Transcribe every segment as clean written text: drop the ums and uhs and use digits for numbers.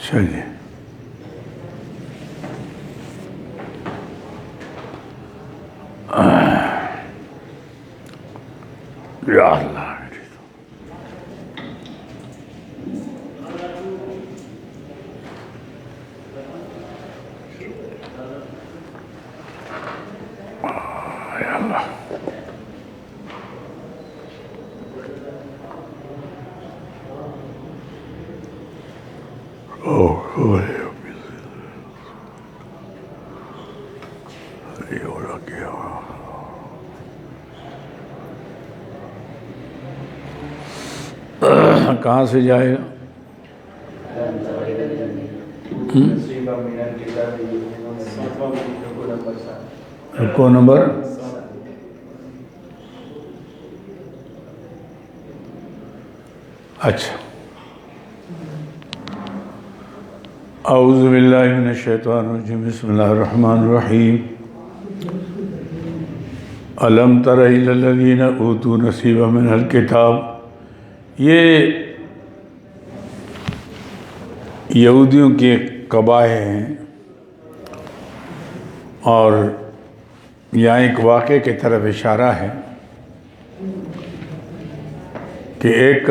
اچھا جی، یا اللہ، یا اللہ، کہاں سے جائے گا؟ رکوع نمبر اچھا، اعوذ باللہ من الشیطان الرجیم، بسم اللہ الرحمن الرحیم، الم تر الی الذین اوتوا نصیبا من الکتاب۔ یہ یہودیوں کے قبائح ہیں، اور یہاں ایک واقعے کی طرف اشارہ ہے کہ ایک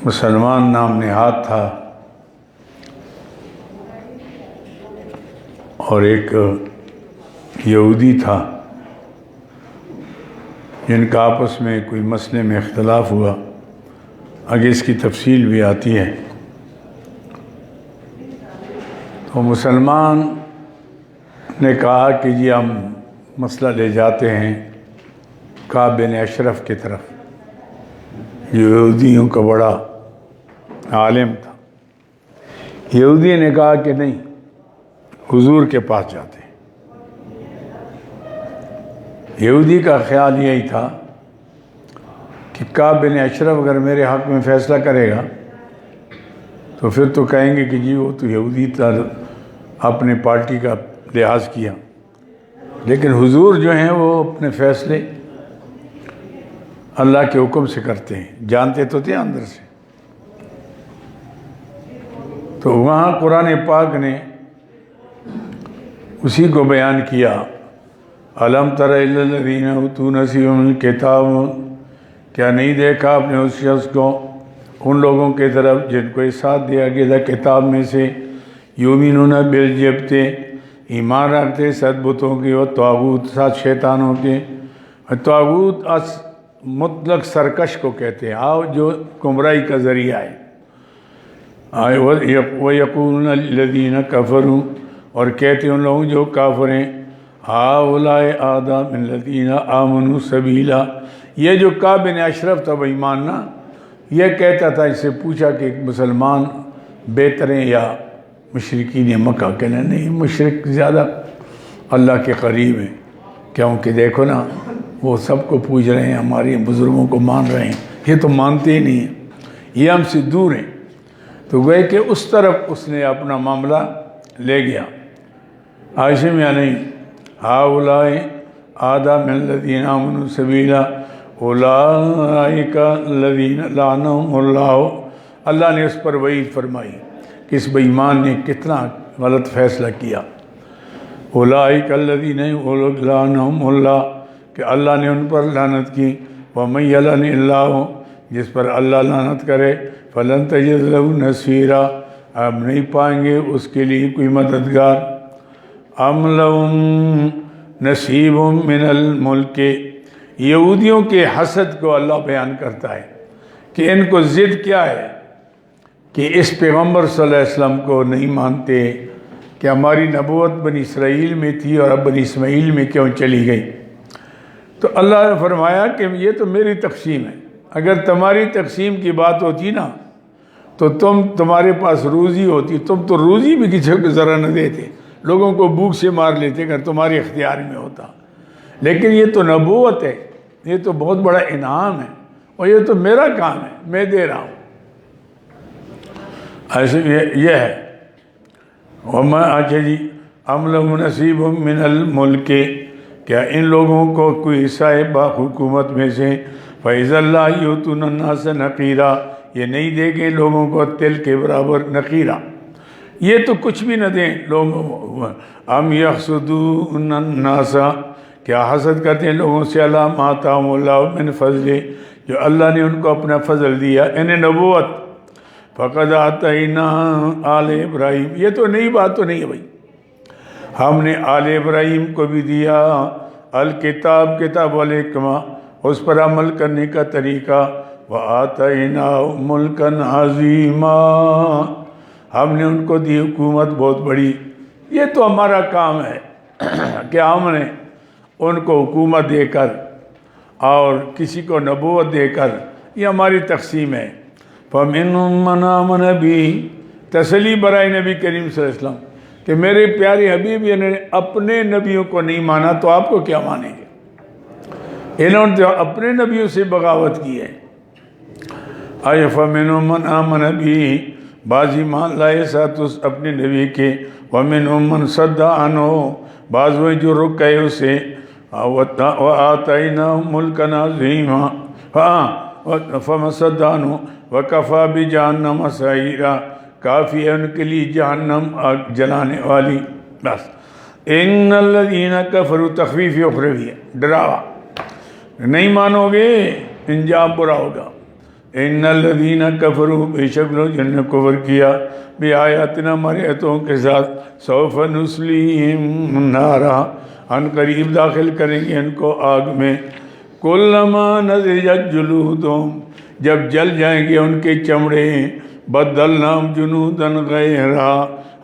مسلمان نام نہاد تھا اور ایک یہودی تھا، جن کا آپس میں کوئی مسئلے میں اختلاف ہوا، آگے اس کی تفصیل بھی آتی ہے۔ تو مسلمان نے کہا کہ جی ہم مسئلہ لے جاتے ہیں کعب بن اشرف کی طرف، جو یہودیوں کا بڑا عالم تھا۔ یہودی نے کہا کہ نہیں، حضور کے پاس جاتے ہیں۔ یہودی کا خیال یہی تھا کہ کعب بن اشرف اگر میرے حق میں فیصلہ کرے گا تو پھر تو کہیں گے کہ جی وہ تو یہودی تھا، اپنے پارٹی کا لحاظ کیا، لیکن حضور جو ہیں وہ اپنے فیصلے اللہ کے حکم سے کرتے ہیں، جانتے تو تھے اندر سے۔ تو وہاں قرآن پاک نے اسی کو بیان کیا، الم تر الی الذین اوتوا نصیبا من الکتاب، کیا نہیں دیکھا آپ نے اس شخص کو، ان لوگوں کی طرف جن کو ساتھ دیا گیا تھا کتاب میں سے، یؤمنون بالجبت، ایمان رکھتے سات بتوں کی، اور طاغوت، سات شیطانوں کے۔ طاغوت مطلق سرکش کو کہتے ہیں، جو گمراہی کا ذریعہ ہے۔ وَيَقُولُونَ الَّذِينَ كَفَرُوا، اور کہتے ہیں ان لوگوں جو کافر ہیں، هَؤُلَاءِ أَهْدَىٰ مِنَ الَّذِينَ آمَنُوا سَبِيلًا۔ یہ جو کعب بن اشرف تھا بے ایمان نا، یہ کہتا تھا، اس سے پوچھا کہ ایک مسلمان بہتر ہیں یا مشرکین مکہ؟ کہنا نہیں، مشرک زیادہ اللہ کے قریب ہیں، کیونکہ دیکھو نا وہ سب کو پوچھ رہے ہیں، ہمارے بزرگوں کو مان رہے ہیں، یہ تو مانتے ہی نہیں ہیں، یہ ہم سے دور ہیں۔ تو گئے کہ اس طرف اس نے اپنا معاملہ لے گیا۔ عائشہ میں نہیں، هؤلاء أهدىٰ من الذين آمنوا سبيلا أولئك الذين لعنهم اللہ۔ اللہ نے اس پر وعید فرمائی کہ اس بے ایمان نے کتنا غلط فیصلہ کیا۔ أولئك الذين لعنهم اللہ، کہ اللہ نے ان پر لعنت کی۔ ومن يلعن الله، جس پر اللہ لعنت کرے، فلن تجد له نصيرا، اب نہیں پائیں گے اس کے لیے کوئی مددگار۔ ام لهم نصیب من الملک، یہودیوں کے حسد کو اللہ بیان کرتا ہے کہ ان کو ضد کیا ہے کہ اس پیغمبر صلی اللہ علیہ وسلم کو نہیں مانتے، کہ ہماری نبوت بنی اسرائیل میں تھی اور اب بنی اسماعیل میں کیوں چلی گئی؟ تو اللہ نے فرمایا کہ یہ تو میری تقسیم ہے، اگر تمہاری تقسیم کی بات ہوتی نا تو تمہارے پاس روزی ہوتی، تم تو روزی بھی کسی کو ذرا نہ دیتے، لوگوں کو بھوک سے مار لیتے اگر تمہارے اختیار میں ہوتا۔ لیکن یہ تو نبوت ہے، یہ تو بہت بڑا انعام ہے، اور یہ تو میرا کام ہے، میں دے رہا ہوں۔ ایسے یہ ہے۔ اچھا جی، ام لہم نصیب من الملک، کیا ان لوگوں کو کوئی حصہ ہے حکومت میں سے؟ فَإِذَا اللَّهُ يُؤْتُونَ النَّاسَ نَقِيرًا، یہ نہیں دے گے لوگوں کو تل کے برابر نقیرہ، یہ تو کچھ بھی نہ دیں لوگوں کو۔ ام یحسدون الناس، کیا حسد کرتے ہیں لوگوں سے، علی ما آتاہم اللہ من فضل، جو اللہ نے ان کو اپنا فضل دیا، انہیں نبوت۔ فقد آتینا آل ابراہیم، یہ تو نئی بات تو نہیں ہے بھائی، ہم نے آل ابراہیم کو بھی دیا الکتاب، کتاب والحکمہ، اس پر عمل کرنے کا طریقہ، وَآتَيْنَاهُمْ مُلْكًا عَظِيمًا، ہم نے ان کو دی حکومت بہت بڑی۔ یہ تو ہمارا کام ہے کہ ہم نے ان کو حکومت دے کر اور کسی کو نبوت دے کر، یہ ہماری تقسیم ہے۔ فَمِنْهُمْ مَنْ آمَنَ بِهِ، تسلی برائے نبی کریم صلی اللہ علیہ وسلم کہ میرے پیارے حبیب نے اپنے نبیوں کو نہیں مانا تو آپ کو کیا مانیں گے؟ انہوں نے اپنے نبیوں سے بغاوت کی ہے۔ آئے فَمِنْهُمْ مَنْ آمَنَ بِهِ، بعض ایمان لائے ساتھ اس اپنے نبی کے، وَمِنْهُمْ مَنْ صَدَّ عَنْهُ، بعض وہ جو رک گئے اسے، وَآتَيْنَاهُمْ مُلْكًا عَظِيمًا فَمَنْ صَدَّ عَنْهُ وَكَفَى بِجَهَنَّمَ سَعِيرًا، کافی ہے ان کے لیے جہنم آگ جلانے والی۔ بس ان الذین کفروا، تخفیف اخروی ہے، ڈراوا، نہیں مانو گے انجام برا ہوگا۔ ان الذین کفروا، بے شک لوگ جن نے کفر کیا، بآیاتنا، ہماری آیتوں کے ساتھ، سوف نصلیہم نارا، ان قریب داخل کریں گے ان کو آگ میں، کلما نضجت جلودہم، جب جل جائیں گے ان کے چمڑے، بدلناہم جنودا غیرہا،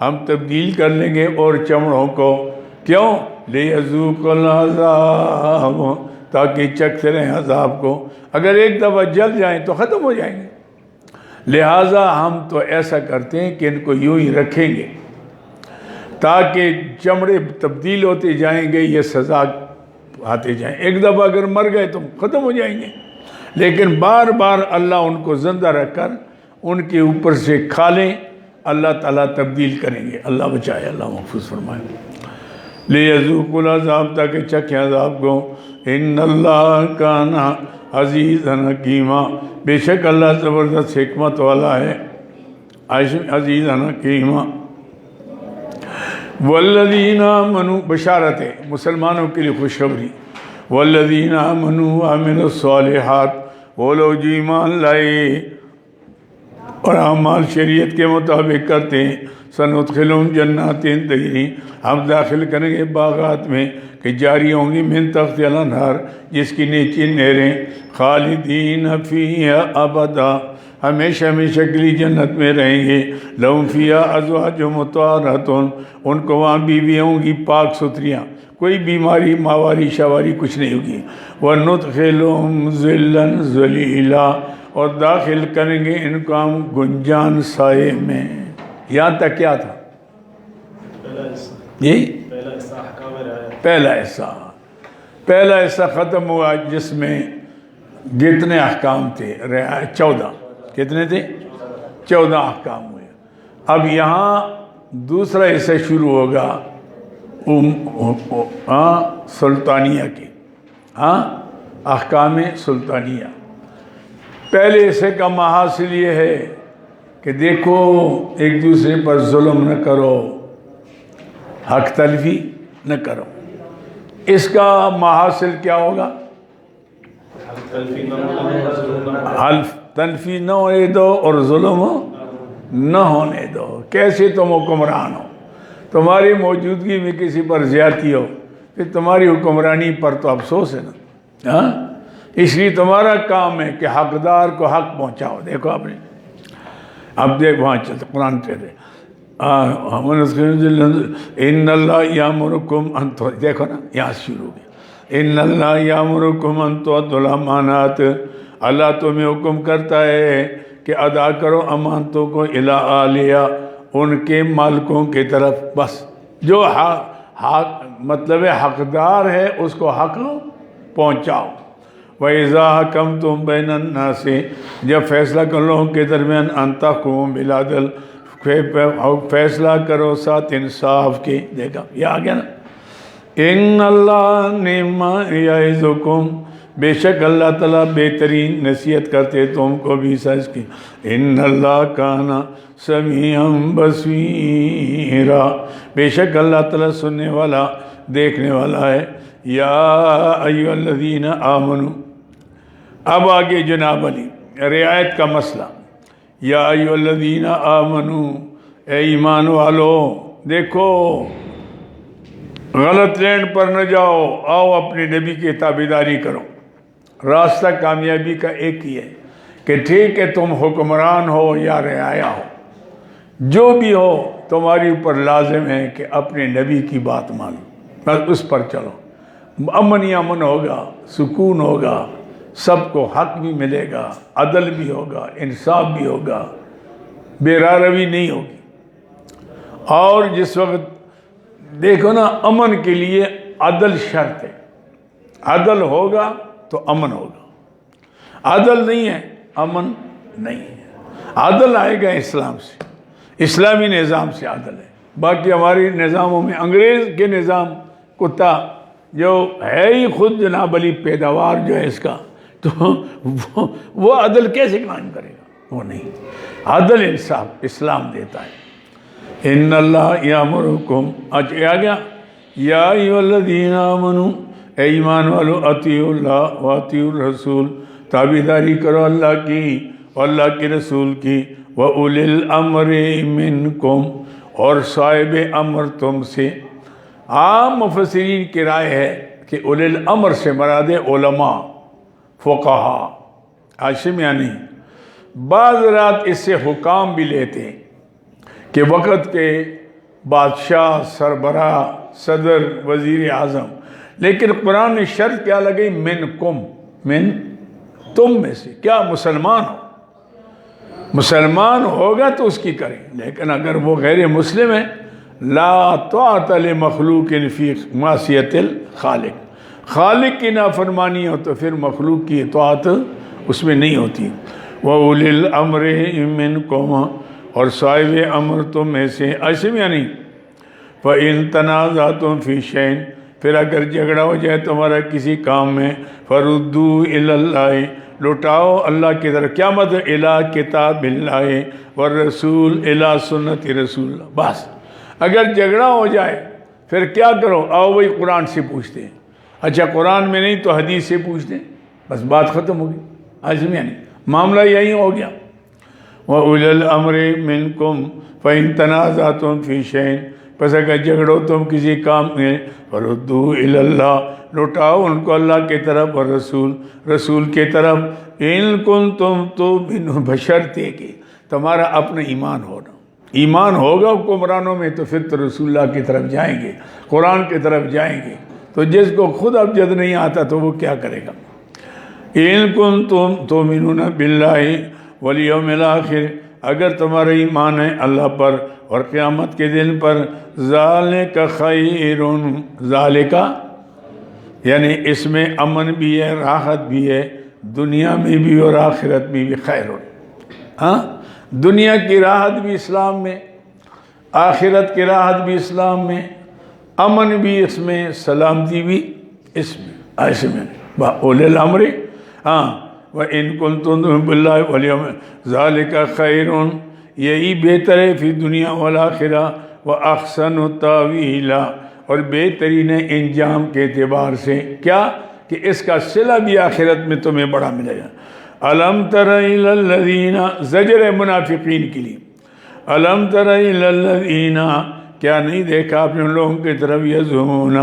ہم تبدیل کر لیں گے اور چمڑوں کو، کیوں؟ لیذوقوا العذاب، تاکہ چکھتے رہیں عذاب کو، اگر ایک دفعہ جل جائیں تو ختم ہو جائیں گے، لہٰذا ہم تو ایسا کرتے ہیں کہ ان کو یوں ہی رکھیں گے تاکہ چمڑے تبدیل ہوتے جائیں گے، یہ سزا آتے جائیں، ایک دفعہ اگر مر گئے تو ختم ہو جائیں گے، لیکن بار بار اللہ ان کو زندہ رکھ کر ان کے اوپر سے کھالیں، اللہ تعالیٰ تبدیل کریں گے، اللہ بچائے، اللہ محفوظ فرمائے۔ لیذوقوا العذاب، تاکہ چکھیں عذاب کو، ان اللہ کان عزیزا حکیما، بے شک اللہ زبردست حکمت والا ہے، عزیزا حکیما۔ والذین آمنوا، بشارت ہے مسلمانوں کے لیے خوشخبری، والذین آمنوا وعملوا الصالحات، وہ لوگ جو ایمان لائے اور اعمال شریعت کے مطابق کرتے ہیں، سندخلہم جنات تجری، ہم داخل کریں گے باغات میں کہ جاری ہوں گی من تحتہا الانہار، جس کی نیچے نہریں، خالدین فیہا ابدا، ہمیشہ ہمیشہ کے لیے جنت میں رہیں گے، لہم فیہا ازواج مطہرۃ، ان کو وہاں بیویاں ہوں گی پاک ستھریاں، کوئی بیماری ماواری شاواری کچھ نہیں ہوگی، وندخلہم ظلا ظلیلا، اور داخل کریں گے ان کو ہم گنجان سائے میں۔ یہاں تک کیا تھا؟ یہی پہلا حصہ ختم ہوا، جس میں کتنے احکام تھے؟ 14، کتنے تھے؟ 14 احکام ہوئے۔ اب یہاں دوسرا حصہ شروع ہوگا سلطانیہ کے، احکام سلطانیہ۔ پہلے حصے کا محاصل یہ ہے کہ دیکھو ایک دوسرے پر ظلم نہ کرو، حق تلفی نہ کرو، اس کا محاصل کیا ہوگا؟ حلف تلفی نہ ہونے دو اور ظلم نہ ہونے دو۔ کیسے تم حکمران ہو، تمہاری موجودگی میں کسی پر زیادتی ہو، پھر تمہاری حکمرانی پر تو افسوس ہے نا، اس لیے تمہارا کام ہے کہ حقدار کو حق پہنچاؤ۔ دیکھو آپ نے، اب دیکھ وہاں چلتے قرآن کہتے ان اللہ یامرکم ان، دیکھو نا یہاں سے شروع ہو گیا، ان اللہ یامرکم ان تؤدوا الامانات، اللہ تمہیں حکم کرتا ہے کہ ادا کرو امانتوں کو الی اہلہا، ان کے مالکوں کی طرف، بس جو حق مطلب حقدار ہے اس کو حق پہنچاؤ۔ وَإِذَا حَكَمْتُمْ بَيْنَ النَّاسِ، جب فیصلہ کر لوگوں کے درمیان، أَن تَحْكُمُوا بِالْعَدْلِ، فیصلہ کرو ساتھ انصاف کے۔ دیکھا یہ آ گیا نا، إِنَّ اللَّهَ نِعْمَ يَعِظُكُمْ بے شک اللہ تعالیٰ بہترین نصیحت کرتے تم کو بھی سچ کی ان اللہ کان سمیعا بصیرا بے شک اللہ تعالیٰ سننے والا دیکھنے والا ہے یا ایھا الذین آمنو اب آگے جناب علی رعایت کا مسئلہ یا ایھا الذین آمنو اے ایمان والو دیکھو غلط لینڈ پر نہ جاؤ آؤ اپنے نبی کی تابعداری کرو راستہ کامیابی کا ایک ہی ہے کہ ٹھیک ہے تم حکمران ہو یا رعایا ہو جو بھی ہو تمہاری اوپر لازم ہے کہ اپنے نبی کی بات مانو بس اس پر چلو امن ہی امن ہوگا سکون ہوگا سب کو حق بھی ملے گا عدل بھی ہوگا انصاف بھی ہوگا بے راروی نہیں ہوگی اور جس وقت دیکھو نا امن کے لیے عدل شرط ہے عدل ہوگا تو امن ہوگا عدل نہیں ہے امن نہیں ہے عدل آئے گا اسلام سے اسلامی نظام سے عدل ہے باقی ہماری نظاموں میں انگریز کے نظام کتا جو ہے ہی خود جناب علی پیداوار جو ہے اس کا تو وہ عدل کیسے قائم کرے گا وہ نہیں عدل انصاف اسلام دیتا ہے ان اللہ یامرکم آ گیا یا ایھا الذین آمنوا اے ایمان والو اطیعوا اللہ و اطیعوا الرسول تابعداری کرو اللہ کی اور اللہ کے رسول کی وَأُولِي الْأَمْرِ مِنْكُمْ اور صاحب امر تم سے عام مفسرین کی رائے ہے کہ اولی الامر سے مراد علماء فقہا عاشم یعنی بعض رات اس سے حکام بھی لیتے ہیں کہ وقت کے بادشاہ سربراہ صدر وزیر اعظم لیکن قرآن نے شرط کیا لگئی منکم من تم میں سے کیا مسلمان ہو مسلمان ہوگا تو اس کی کریں لیکن اگر وہ غیر مسلم ہے لا طاعت لمخلوق فی معصیت الخالق خالق کی نافرمانی ہو تو پھر مخلوق کی اطاعت اس میں نہیں ہوتی وَأُولِي الْأَمْرِ مِنْكُمْ اور صاحب امر تم میں سے ایسے میں نہیں فَإِن تَنَازَعْتُمْ فِي شَيْءٍ پھر اگر جھگڑا ہو جائے تمہارا کسی کام میں فَرُدُّوا إِلَى اللَّهِ لوٹاؤ اللہ کی طرف کیا مطلب اِلَى کتاب اللہ والرسول اِلَى سنت رسول اللہ بس اگر جھگڑا ہو جائے پھر کیا کرو آؤ وہی قرآن سے پوچھتے ہیں اچھا قرآن میں نہیں تو حدیث سے پوچھتے ہیں بس بات ختم ہوگی عزم یعنی معاملہ یہی ہو گیا وَأُولِي الْأَمْرِ مِنْكُمْ فَإِن تَنَازَعْتُمْ فِي شَيْءٍ پس اگر جھگڑو تم کسی کام میں فَرُدُّوا إِلَى اللَّهِ لوٹاؤ ان کو اللہ کی طرف اور رسول کی طرف ان کنتم تؤمنون بشرطے کہ تمہارا اپنا ایمان ہونا ایمان ہوگا حکمرانوں میں تو پھر تو رسول اللہ کی طرف جائیں گے قرآن کی طرف جائیں گے تو جس کو خود ابجد نہیں آتا تو وہ کیا کرے گا ان کنتم تؤمنون باللہ والیوم الآخر اگر تمہارا ایمان ہے اللہ پر اور قیامت کے دن پر ذالک خیر ذالک یعنی اس میں امن بھی ہے راحت بھی ہے دنیا میں بھی اور آخرت میں بھی خیر ہاں دنیا کی راحت بھی اسلام میں آخرت کی راحت بھی اسلام میں امن بھی اس میں سلامتی بھی اس میں ایسے میں اولی الامر ہاں وَإِن كُنتُم بِاللَّهِ وَالْيَوْمِ ذَلِكَ خَيْرٌ یہی بہتر ہے فی دنیا والآخرہ وَأَحْسَنُ تَأْوِيلًا اور بہترین انجام کے اعتبار سے کیا کہ اس کا صلہ بھی آخرت میں تمہیں بڑا ملے گا الم تر الی الذین زجر منافقین کے لیے الم تر الی الذین کیا نہیں دیکھا آپ نے ان لوگوں کی طرف یزعمون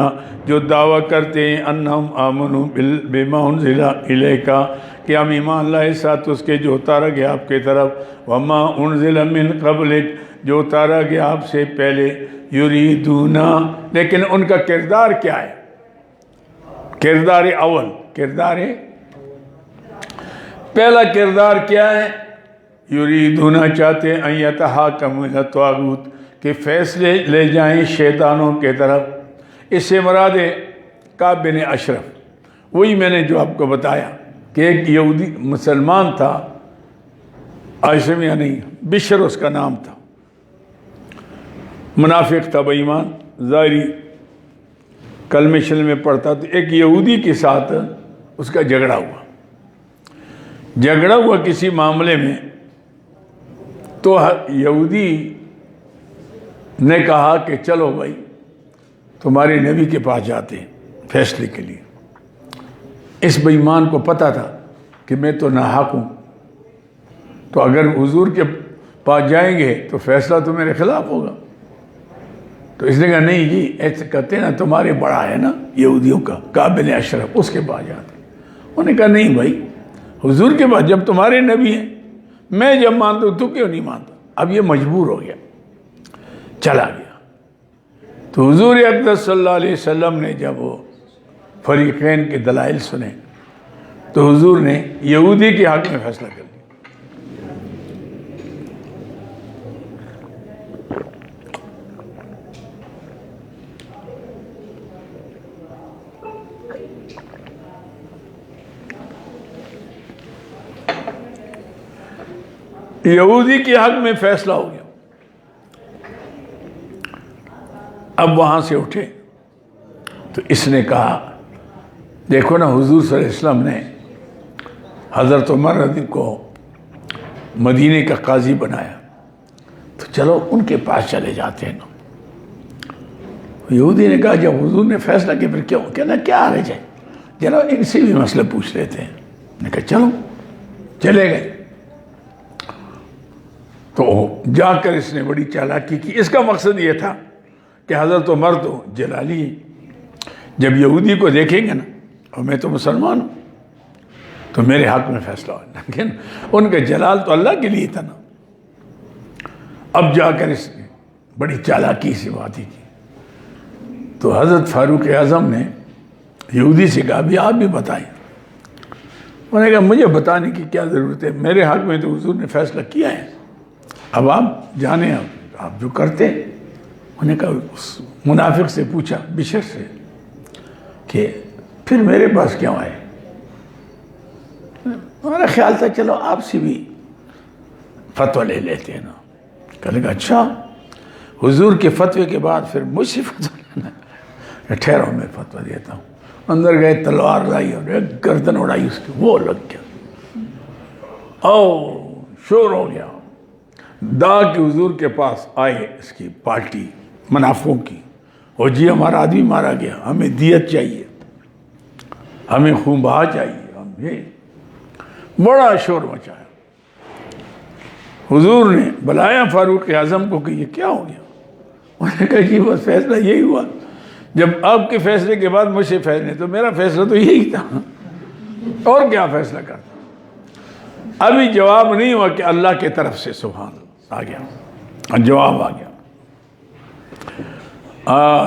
جو دعویٰ کرتے ہیں انہم آمنوا بما انزل الیک کہ ہم ایمان لائے ساتھ اس کے جو اتارا گیا آپ کی طرف وما انزل من قبلک جو اتارا گیا آپ سے پہلے یریدون لیکن ان کا کردار کیا ہے کردار اول کردار پہلا کردار کیا ہے یریدون چاہتے ان یتحاکموا الی الطاغوت کہ فیصلے لے جائیں شیطانوں کے طرف اس سے مراد ہے کعب بن اشرف وہی میں نے جو آپ کو بتایا کہ ایک یہودی مسلمان تھا عائشہ یا نہیں بشر اس کا نام تھا منافق تھا بے ایمان ظاہری کلمہ شلمہ پڑھتا تو ایک یہودی کے ساتھ اس کا جھگڑا ہوا کسی معاملے میں، تو یہودی نے کہا کہ چلو بھائی تمہارے نبی کے پاس جاتے ہیں فیصلے کے لیے۔ اس بے ایمان کو پتہ تھا کہ میں تو ناحق ہوں، تو اگر حضور کے پاس جائیں گے تو فیصلہ تو میرے خلاف ہوگا۔ تو اس نے کہا نہیں جی، ایسے کہتے نا تمہارے بڑا ہے نا یہودیوں کا کعب بن اشرف، اس کے پاس جاتے۔ انہوں نے کہا نہیں بھائی، حضور کے پاس جب تمہارے نبی ہیں، میں جب مانتا ہوں تو کیوں نہیں مانتا؟ اب یہ مجبور ہو گیا، چلا گیا۔ تو حضور اقدس صلی اللہ علیہ وسلم نے جب وہ فریقین کے دلائل سنے تو حضور نے یہودی کے حق میں فیصلہ کر لیا۔ یہودی کے حق میں فیصلہ ہو گیا۔ اب وہاں سے اٹھے تو اس نے کہا دیکھو نا، حضور صلی اللہ علیہ وسلم نے حضرت عمر رضی کو مدینے کا قاضی بنایا، تو چلو ان کے پاس چلے جاتے ہیں نا۔ یہودی نے کہا جب حضور نے فیصلہ کیا پھر کیوں، کہنا کیا حرج ہے، چلو ان سے بھی مسئلہ پوچھ لیتے ہیں۔ نے کہا چلو، چلے گئے۔ تو جا کر اس نے بڑی چالاکی کی۔ اس کا مقصد یہ تھا کہ حضرت عمر تو جلالی ہے، جب یہودی کو دیکھیں گے نا اور میں تو مسلمان ہوں تو میرے حق میں فیصلہ ہو، لیکن ان کا جلال تو اللہ کے لیے تھا نا۔ اب جا کر اس نے بڑی چالاکی سے باتیں کی۔ تو حضرت فاروق اعظم نے یہودی سے کہا بھی آپ بھی بتائیں۔ انہوں نے کہا مجھے بتانے کی کیا ضرورت ہے، میرے حق میں تو حضور نے فیصلہ کیا ہے، اب آپ جانیں آپ جو کرتے ہیں۔ انہوں نے کہا اس منافق سے پوچھا، بشر سے، کہ پھر میرے پاس کیوں آئے؟ ہمارا خیال تھا چلو آپ سے بھی فتویٰ لے لیتے ہیں نا۔ کہنے لگا اچھا، حضور کے فتوے کے بعد پھر مجھ سے فتویٰ لینا؟ ٹھہرو میں فتویٰ دیتا ہوں۔ اندر گئے، تلوار لائی اور ایک گردن اڑائی اس کی، وہ لگ گیا، او شور ہو گیا۔ دا کہ حضور کے پاس آئے اس کی پارٹی منافقوں کی، اور جی ہمارا آدمی مارا گیا، ہمیں دیت چاہیے، ہمیں خون بہا چاہیے، ہم یہ بڑا شور مچایا۔ حضور نے بلایا فاروق اعظم کو کہ یہ کیا ہو گیا؟ انہوں نے کہا جی بس فیصلہ یہی ہوا، جب آپ کے فیصلے کے بعد مجھ سے فیصلے، تو میرا فیصلہ تو یہی تھا، اور کیا فیصلہ کرتا۔ ابھی جواب نہیں ہوا کہ اللہ کی طرف سے سبحان اللہ آ گیا، جواب آ گیا،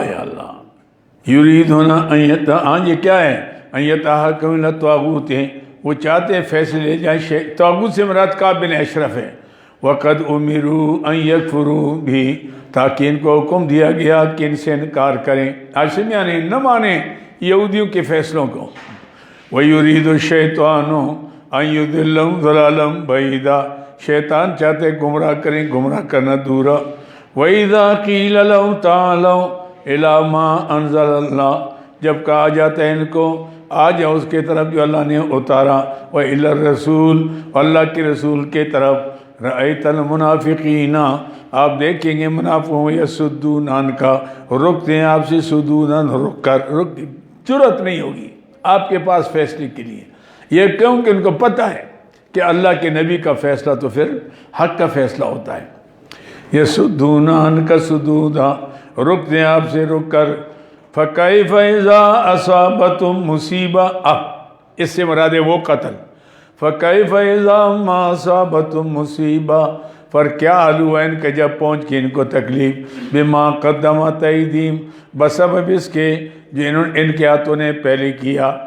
یا اللہ یریدون ان یہ کیا ہے، ان یتحاکموا الی الطاغوت، وہ چاہتے ہیں فیصلے لے جائیں۔ طاغوت سے مراد کعب بن اشرف ہے۔ وقد امروا ان یکفروا بھی، تاکہ ان کو حکم دیا گیا کہ ان سے انکار کریں، ہاشم یعنی نہ مانیں یہودیوں کے فیصلوں کو۔ وَيُرِيدُ الشَّيْطَانُ أَن يُضِلَّهُمْ ضَلَالًا بَعِيدًا، شیطان چاہتے گمراہ کریں، گمراہ کرنا دورا۔ وَإِذَا قِيلَ لَهُمْ تَعَالَوْا إِلَىٰ مَا أَنزَلَ اللَّهُ، جب کہا جاتا ہے ان کو آ جاؤ اس کے طرف جو اللہ نے اتارا، وَإِلَى الرَّسُولِ، اللہ کے رسول کے طرف، رَأَيْتَ الْمُنَافِقِينَ، آپ دیکھیں گے منافقوں يَصُدُّونَ عَنْكَ، رکتے ہیں آپ سے، صدوداً رک کر، جرأت نہیں ہوگی آپ کے پاس فیصلے کے لیے۔ یہ کیوں کہ ان کو پتہ ہے کہ اللہ کے نبی کا فیصلہ تو پھر حق کا فیصلہ ہوتا ہے۔ يَصُدُّونَ عَنْكَ صُدُودًا، رک دیں آپ سے رک کر۔ فَكَيْفَ إِذَا أَصَابَتْهُم مُّصِیبَةٌ، اس سے مراد ہے وہ قتل۔ فَكَيْفَ إِذَا مَا أَصَابَتْهُم مُّصِیبَةٌ، پر کیا حال ہوا ان کا جب پہنچ کے ان کو تکلیف، بِمَا قَدَّمَتْ أَیْدِیہم، بسبب اس کے جو ان کے ہاتھوں نے پہلے کیا۔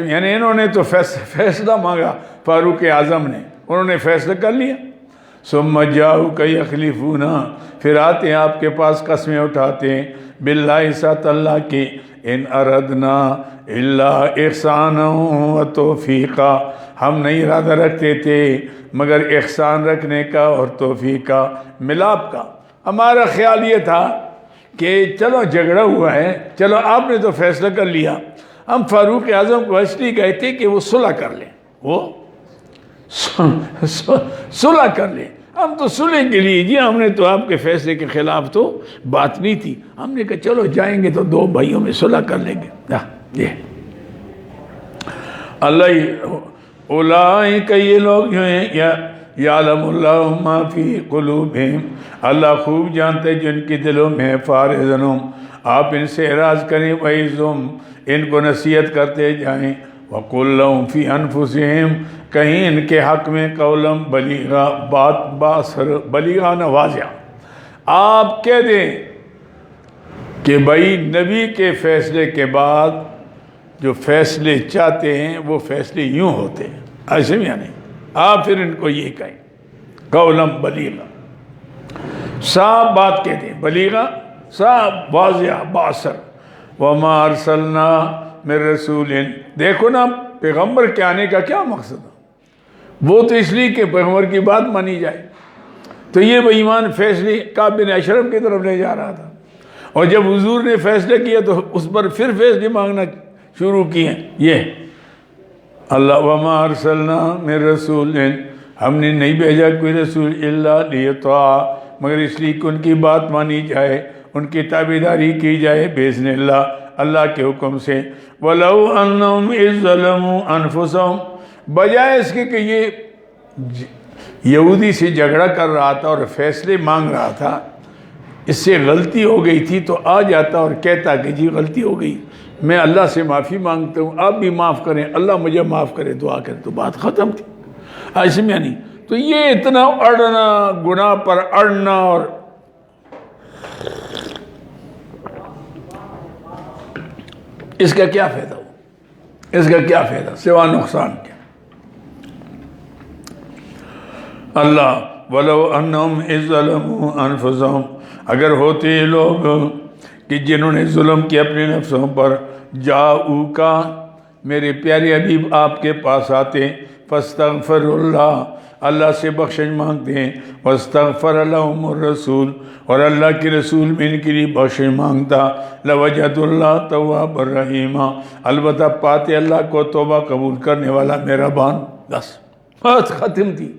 یعنی انہوں نے تو فیصلہ مانگا، فاروق اعظم نے، انہوں نے فیصلہ کر لیا۔ ثُمَّ جَاءُوكَ يَحْلِفُونَ، پھر آتے ہیں آپ کے پاس قسمیں اٹھاتے ہیں، باللہ ساتھ اللہ کی، ان اردنا الا احسانا وتوفیقا، ہم نہیں ارادہ رکھتے تھے مگر احسان رکھنے کا اور توفیق کا، ملاپ کا۔ ہمارا خیال یہ تھا کہ چلو جھگڑا ہوا ہے، چلو آپ نے تو فیصلہ کر لیا، ہم فاروق اعظم کو اس لیے گئے تھے کہ وہ صلح کر لیں، وہ صلح کر لیں۔ ہم تو صلح کے لیے جی، ہم نے تو آپ کے فیصلے کے خلاف تو بات نہیں تھی، ہم نے کہا چلو جائیں گے تو دو بھائیوں میں صلح کر لیں گے۔ یہ اللہ اولئک، یہ لوگ جو ہیں، یعلم اللہ ما فی قلوبہم، اللہ خوب جانتے جن کی دلوں میں فارزنہم، آپ ان سے اعراض کریں، وعظہم، ان کو نصیحت کرتے جائیں، وقل لہم فی انفسہم، کہیں ان کے حق میں قولم بلیغا، بات باثر، بلیغا نوازیا، آپ کہہ دیں کہ بھائی نبی کے فیصلے کے بعد جو فیصلے چاہتے ہیں وہ فیصلے یوں ہوتے ہیں، ایسے میں نہیں، آپ پھر ان کو یہ کہیں قولم بلیغا، صاف بات کہتے ہیں، بلیغا صاف واضح باثر، وما ارسلنا من رسول، دیکھو نا پیغمبر کے آنے کا کیا مقصد ہے، وہ تو اس لیے کہ پیغمبر کی بات مانی جائے، تو یہ بے ایمان فیصلے کعب بن اشرف کی طرف لے جا رہا تھا، اور جب حضور نے فیصلہ کیا تو اس پر پھر فیصلے مانگنا شروع کیے۔ یہ اللہ وما ارسلنا من رسول، ہم نے نہیں بھیجا کوئی رسول الا لیطاع، مگر اس لیے کہ ان کی بات مانی جائے، ان کی تابعداری کی جائے باذن اللہ، اللہ کے حکم سے۔ وَلَوْ أَنَّهُمْ إِذْ ظَلَمُوا أَنفُسَهُمْ، بجائے اس کے کہ یہ یہودی سے جھگڑا کر رہا تھا اور فیصلے مانگ رہا تھا، اس سے غلطی ہو گئی تھی تو آ جاتا اور کہتا کہ جی غلطی ہو گئی، میں اللہ سے معافی مانگتا ہوں، آپ بھی معاف کریں، اللہ مجھے معاف کرے، دعا کرے، تو بات ختم تھی، ایسے میں نہیں۔ تو یہ اتنا اڑنا، گناہ پر اڑنا، اور اس کا کیا فائدہ ہو، اس کا کیا فائدہ سوا نقصان کے۔ اللہ وَلَوْ أَنَّهُمْ إِذْ ظَلَمُوا أَنفُسَهُمْ، اگر ہوتے یہ لوگ کہ جنہوں نے ظلم کیا اپنے نفسوں پر، جاؤکا، میرے پیارے حبیب آپ کے پاس آتے، فاستغفر اللہ، اللہ سے بخشش مانگتے ہیں، واستغفر لهم الرسول، اور اللہ کے رسول بھی ان کے لیے بخشش مانگتا، لوجد اللہ تواب الرحیم، البتہ پاتے اللہ کو توبہ قبول کرنے والا مہربان۔ بس بات ختم تھی۔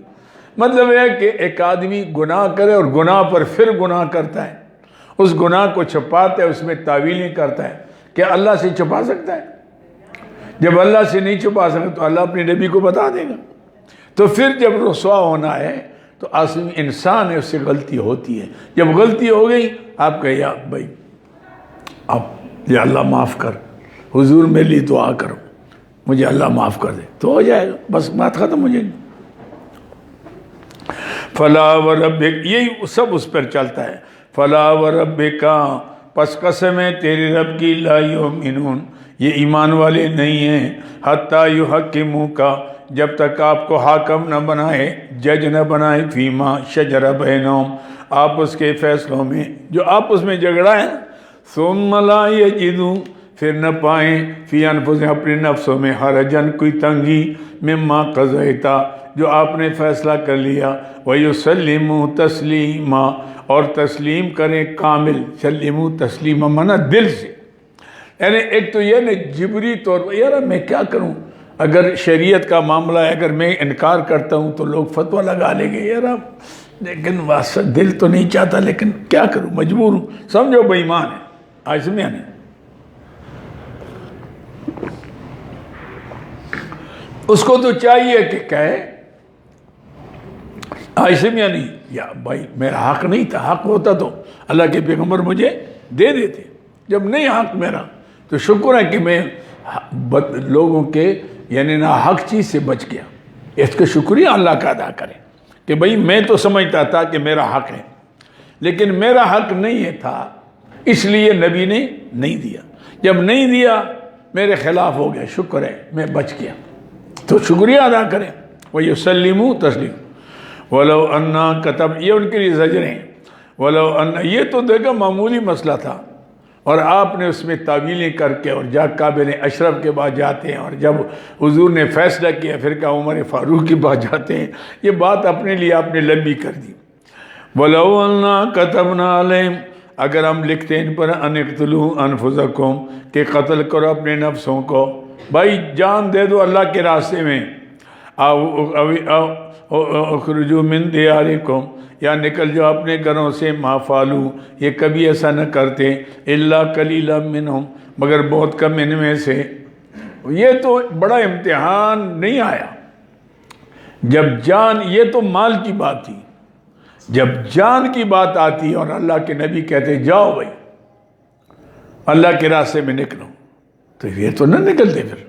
مطلب ہے کہ ایک آدمی گناہ کرے اور گناہ پر پھر گناہ کرتا ہے، اس گناہ کو چھپاتا ہے، اس میں تعویلیں کرتا ہے، کیا اللہ سے چھپا سکتا ہے؟ جب اللہ سے نہیں چھپا سکتا تو اللہ اپنے نبی کو بتا دے گا۔ تو پھر جب رسوا ہونا ہے تو آسمی انسان ہے، اس سے غلطی ہوتی ہے، جب غلطی ہو گئی آپ کہے یا بھائی اب یا اللہ معاف کر، حضور میرے لیے دعا کرو، مجھے اللہ معاف کر دے، تو ہو جائے گا، بس بات ختم ہو جائے گی۔ فلا وربک، یہی سب اس پر چلتا ہے، فلا وربک، پس قسم ہے تیرے رب کی، لا یؤمنون، یہ ایمان والے نہیں ہیں، حتی یحکموک، جب تک آپ کو حاکم نہ بنائے، جج نہ بنائے، فیما شجر بینہم، آپس کے فیصلوں میں جو آپس میں جھگڑا ہے، ثم لا یجدوا، پھر نہ پائیں، فی انفسہم، اپنے نفسوں میں، حرجن، کوئی تنگی، مما قضیتا، جو آپ نے فیصلہ کر لیا، وَيُسَلِّمُوا تَسْلِيمًا، اور تسلیم کریں کامل، سلموا تسلیما مانا دل سے، یعنی ایک تو یہ نہیں جبری طور پر یار میں کیا کروں، اگر شریعت کا معاملہ ہے، اگر میں انکار کرتا ہوں تو لوگ فتویٰ لگا لیں گے، یار لیکن واسطہ دل تو نہیں چاہتا، لیکن کیا کروں، مجبور ہوں، سمجھو بے ایمان ہے، آج میں نہیں۔ اس کو تو چاہیے کہ کہے ایسے میں نہیں، یا بھائی میرا حق نہیں تھا، حق ہوتا تو اللہ کے پیغمبر مجھے دے دیتے، جب نہیں حق میرا تو شکر ہے کہ میں لوگوں کے یعنی نہ حق چیز سے بچ گیا، اس کا شکریہ اللہ کا ادا کریں کہ بھئی میں تو سمجھتا تھا کہ میرا حق ہے، لیکن میرا حق نہیں تھا، اس لیے نبی نے نہیں دیا، جب نہیں دیا میرے خلاف ہو گیا، شکر ہے میں بچ گیا، تو شکریہ ادا کریں۔ وَيُسَلِّمُوا تَسْلِيمًا وَلَوْ أَنَّا كَتَبْ، یہ ان کے لیے زجر ہیں، وَلَوْ أَنَّا، یہ تو دیکھا معمولی مسئلہ تھا، اور آپ نے اس میں تعویلیں کر کے، اور جا کعب بن اشرف کے بعد جاتے ہیں، اور جب حضور نے فیصلہ کیا پھر کہا عمر فاروق کے بعد جاتے ہیں، یہ بات اپنے لیے آپ نے لمبی کر دی۔ وَلَوْ أَنَّا كَتَبْنَا عَلَيْهِمْ، اگر ہم لکھتے ان پر ان اقتلوا انفسکم کہ قتل کرو اپنے نفسوں کو، بھائی جان دے دو اللہ کے راستے میں، اخرجوا من دیارکم یا نکل جاؤ اپنے گھروں سے، ما فعلوا یہ کبھی ایسا نہ کرتے، الا قلیلا منہم مگر بہت کم ان میں سے۔ یہ تو بڑا امتحان نہیں آیا جب جان، یہ تو مال کی بات تھی، جب جان کی بات آتی اور اللہ کے نبی کہتے جاؤ بھائی اللہ کے راستے میں نکلو، تو یہ تو نہ نکلتے پھر۔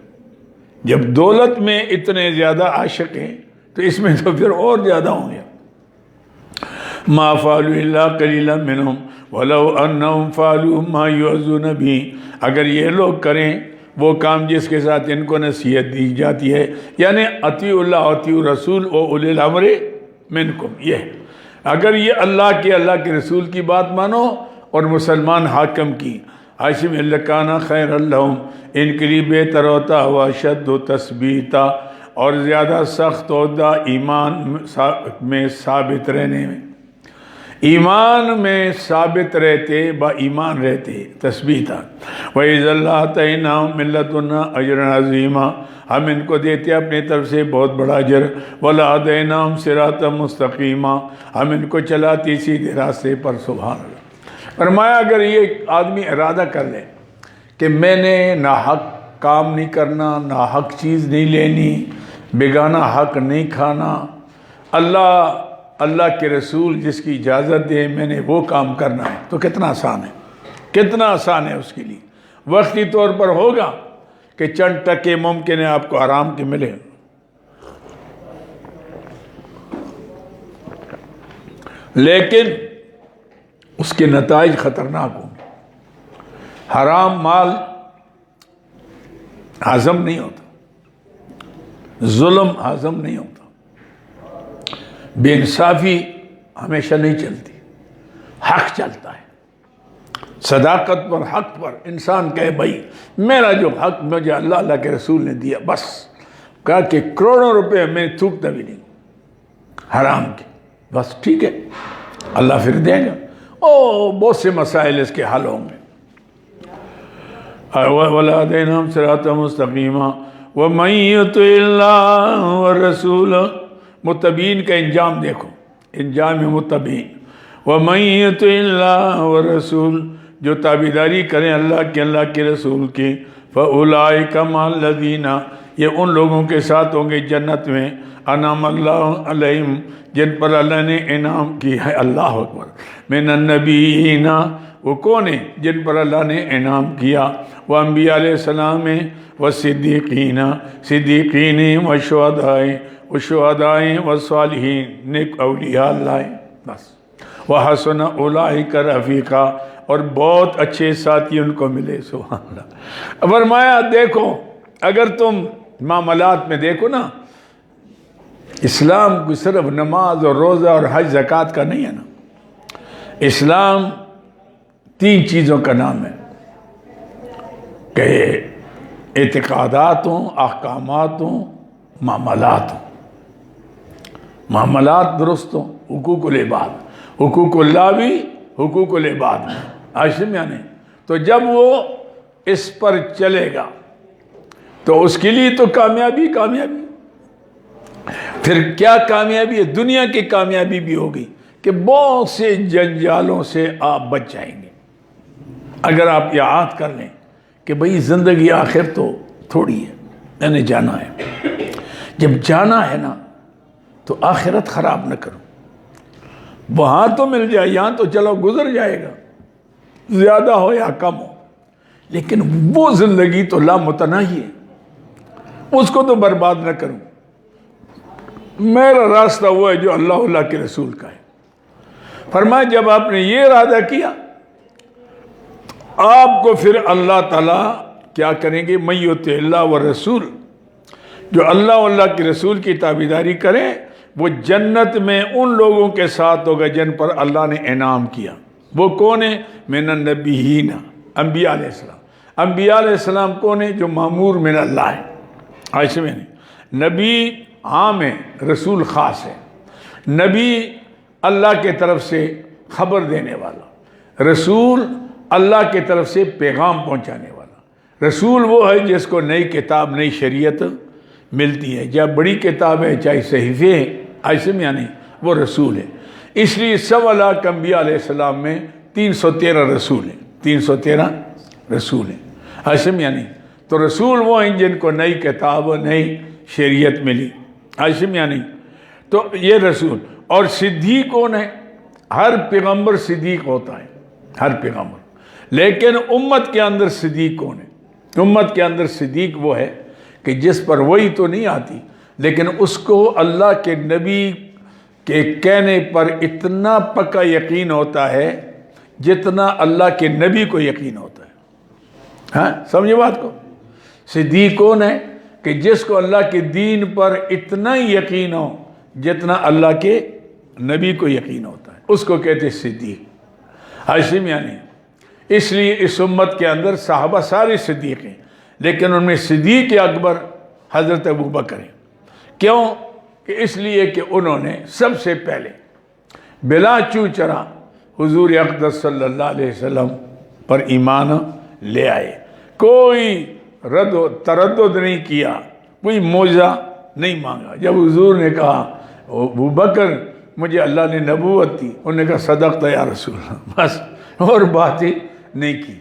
جب دولت میں اتنے زیادہ عاشق ہیں تو اس میں تو پھر اور زیادہ ہوں گے۔ ما فعلوا الا قلیلا منہم ولو انہم فعلوا ما یعظون بہ، اگر یہ لوگ کریں وہ کام جس کے ساتھ ان کو نصیحت دی جاتی ہے، یعنی اطیعوا اللہ اطیعوا الرسول و اولی الامر منکم، یہ اگر یہ اللہ کے رسول کی بات مانو اور مسلمان حاکم کی، عاشم لکانا خیر اللہم ان کے لیے بہتر ہوتا ہوا شد و تثبیتا اور زیادہ سخت ہوتا ایمان میں ثابت رہنے میں، ایمان میں ثابت رہتے با ایمان رہتے تثبیتا۔ وَإِذَا اللَّهَ آتَيْنَاهُم مِّن لَّدُنَّا أَجْرًا عَظِيمًا ہم ان کو دیتے اپنی طرف سے بہت بڑا اجر، وَلَهَدَيْنَاهُمْ صِرَاطًا مُسْتَقِيمًا ہم ان کو چلاتی سیدھے راستے پر۔ سبحان اللہ۔ فرمایا اگر یہ آدمی ارادہ کر لے کہ میں نے ناحق کام نہیں کرنا، ناحق چیز نہیں لینی، بیگانہ حق نہیں کھانا، اللہ کے رسول جس کی اجازت دے میں نے وہ کام کرنا ہے، تو کتنا آسان ہے، کتنا آسان ہے اس کے لیے۔ وقتی طور پر ہوگا کہ چند ٹکے ممکن ہے آپ کو آرام کے ملے، لیکن اس کے نتائج خطرناک ہوں گے۔ حرام مال ہضم نہیں ہوتا، ظلم ہضم نہیں ہوتا، بے انصافی ہمیشہ نہیں چلتی، حق چلتا ہے۔ صداقت پر، حق پر انسان کہے بھائی میرا جو حق مجھے اللہ کے رسول نے دیا، بس کہا کہ کروڑوں روپے میں تھوکتا بھی نہیں حرام کے، بس ٹھیک ہے اللہ پھر دے گا، بہت سے مسائل اس کے حل ہوں گے۔ وَلَهَدَيْنَاهُمْ صِرَاطًا مُسْتَقِيمًا وَمَن يُطِعِ اللَّهَ وَالرَّسُولَ، متبین کا انجام دیکھو، انجام متبین۔ وَمَن يُطِعِ اللَّهَ وَالرَّسُولَ جو تابعداری کریں اللہ کے رسول کی، فَأُولَٰئِكَ مَعَ الَّذِينَ یہ ان لوگوں کے ساتھ ہوں گے جنت میں، انعم اللہ علیہم جن پر اللہ نے انعام کی ہے، اللہ اکبر، من النبیین وہ کون ہیں جن پر اللہ نے انعام کیا، وہ انبیاء علیہ السلام ہیں، والصدیقین صدیقین والشہداء والصالحین نیک اولیاء اللہ ہیں، بس وحسن اولئک رفیقا اور بہت اچھے ساتھی ان کو ملے۔ سبحان اللہ۔ فرمایا دیکھو اگر تم معاملات میں دیکھو نا، اسلام کو صرف نماز اور روزہ اور حج زکوٰۃ کا نہیں ہے نا، اسلام 3 چیزوں کا نام ہے کہ اعتقادات ہوں، احکامات ہوں، معاملات ہوں۔ معاملات درست ہوں، حقوق العباد، حقوق اللہ بھی، حقوق العباد بھی، عاشم یعنی تو جب وہ اس پر چلے گا تو اس کے لیے تو کامیابی پھر کیا کامیابی ہے، دنیا کی کامیابی بھی ہوگی کہ بہت سے جنجالوں سے آپ بچ جائیں گے اگر آپ یاد کر لیں کہ بھئی زندگی آخر تو تھوڑی ہے، میں نے جانا ہے، جب جانا ہے نا تو آخرت خراب نہ کرو، وہاں تو مل جائے، یہاں تو چلو گزر جائے گا، زیادہ ہو یا کم ہو، لیکن وہ زندگی تو لامتناہی ہے، اس کو تو برباد نہ کروں۔ میرا راستہ وہ ہے جو اللہ کے رسول کا ہے۔ فرمایا جب آپ نے یہ ارادہ کیا آپ کو پھر اللہ تعالیٰ کیا کریں گے، من یطع اللہ والرسول جو اللہ کے رسول کی تابعداری کریں وہ جنت میں ان لوگوں کے ساتھ ہوگا جن پر اللہ نے انعام کیا۔ وہ کون ہیں؟ من النبیین، انبیاء علیہ السلام۔ انبیاء علیہ السلام کون ہیں؟ جو مامور من اللہ ہے، عائشہ میں نہیں، نبی عام ہے، رسول خاص ہے۔ نبی اللہ کے طرف سے خبر دینے والا، رسول اللہ کی طرف سے پیغام پہنچانے والا۔ رسول وہ ہے جس کو نئی کتاب، نئی شریعت ملتی ہے، یا بڑی کتاب ہے چاہے صحیفے ہیں، ایسے میں نہیں، وہ رسول ہے۔ اس لیے 1.25 انبیاء علیہ السلام میں 313 رسول ہیں، 313 رسول ہیں، ایسے میں نہیں۔ تو رسول وہ ہیں جن کو نئی کتاب، نئی شریعت ملی، ایسے میں نہیں۔ تو یہ رسول۔ اور صدیق کون ہے؟ ہر پیغمبر صدیق ہوتا ہے، ہر پیغمبر۔ لیکن امت کے اندر صدیق کون ہے؟ امت کے اندر صدیق وہ ہے کہ جس پر وہی تو نہیں آتی، لیکن اس کو اللہ کے نبی کے کہنے پر اتنا پکا یقین ہوتا ہے جتنا اللہ کے نبی کو یقین ہوتا ہے۔ ہاں سمجھے بات کو؟ صدیق کون ہے؟ کہ جس کو اللہ کے دین پر اتنا ہی یقین ہو جتنا اللہ کے نبی کو یقین ہوتا ہے، اس کو کہتے صدیق۔ ایسے میں نہیں۔ اس لیے اس امت کے اندر صحابہ سارے صدیق ہیں، لیکن ان میں صدیق اکبر حضرت ابوبکر ہیں۔ کیوں؟ کہ اس لیے کہ انہوں نے سب سے پہلے بلا چوں چرا حضور اقدس صلی اللہ علیہ وسلم پر ایمان لے آئے، کوئی رد و تردد نہیں کیا، کوئی معجزہ نہیں مانگا۔ جب حضور نے کہا ابوبکر مجھے اللہ نے نبوت دی، انہوں نے کہا صدقت یا رسول اللہ، بس اور بات ہی نہیں کی۔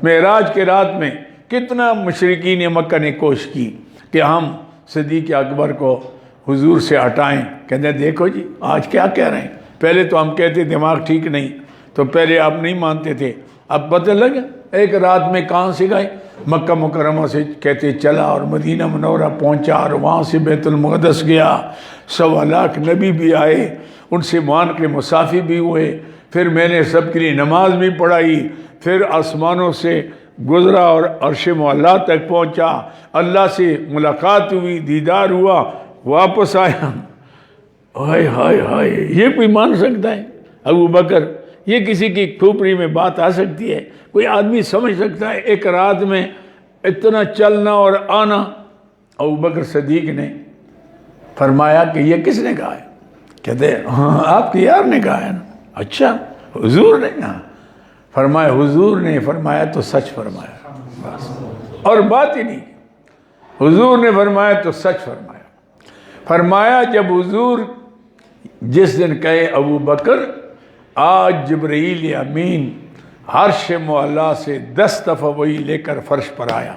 معراج کے رات میں کتنا مشرکین مکہ نے کوشش کی کہ ہم صدیق اکبر کو حضور سے ہٹائیں، کہتے ہیں دیکھو جی آج کیا کہہ رہے ہیں، پہلے تو ہم کہتے دماغ ٹھیک نہیں، تو پہلے آپ نہیں مانتے تھے، اب پتہ لگا ایک رات میں کہاں سے گئے، مکہ مکرمہ سے کہتے چلا اور مدینہ منورہ پہنچا، اور وہاں سے بیت المقدس گیا، 1.25 لاکھ نبی بھی آئے، ان سے مان کے مسافر بھی ہوئے، پھر میں نے سب کے لیے نماز بھی پڑھائی، پھر آسمانوں سے گزرا اور عرش معلیٰ تک پہنچا، اللہ سے ملاقات ہوئی، دیدار ہوا، واپس آیا۔ ہائے ہائے ہائے، یہ کوئی مان سکتا ہے؟ ابوبکر، یہ کسی کی کھوپڑی میں بات آ سکتی ہے؟ کوئی آدمی سمجھ سکتا ہے ایک رات میں اتنا چلنا اور آنا؟ ابوبکر صدیق نے فرمایا کہ یہ کس نے کہا ہے؟ کہتے ہیں ہاں آپ کے یار نے کہا ہے نا۔ اچھا حضور نے کہا؟ فرمایا حضور نے فرمایا تو سچ فرمایا، بس اور بات ہی نہیں، حضور نے فرمایا تو سچ فرمایا۔ فرمایا جب حضور جس دن کہے ابوبکر آج جبرائیل امین عرش معلیٰ سے 10 دفعہ وہی لے کر فرش پر آیا،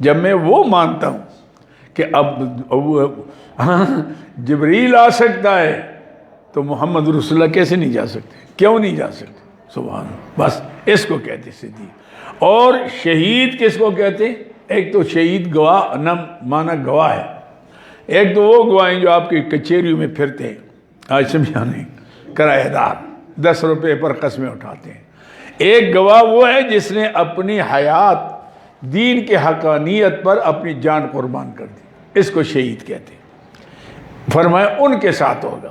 جب میں وہ مانتا ہوں کہ اب جبرائیل آ سکتا ہے تو محمد رسول اللہ کیسے نہیں جا سکتے؟ کیوں نہیں جا سکتے؟ سبحان اللہ، بس اس کو کہتے صدیق۔ اور شہید کس کو کہتے؟ ایک تو شہید گواہ، نہ مانا گواہ ہے، ایک تو وہ گواہ ہیں جو آپ کی کچہریوں میں پھرتے ہیں، آج سمجھانے کرایہ دار 10 روپے پر قسمیں اٹھاتے ہیں۔ ایک گواہ وہ ہے جس نے اپنی حیات دین کے حقانیت پر اپنی جان قربان کر دی، اس کو شہید کہتے ہیں۔ فرمایا ان کے ساتھ ہوگا۔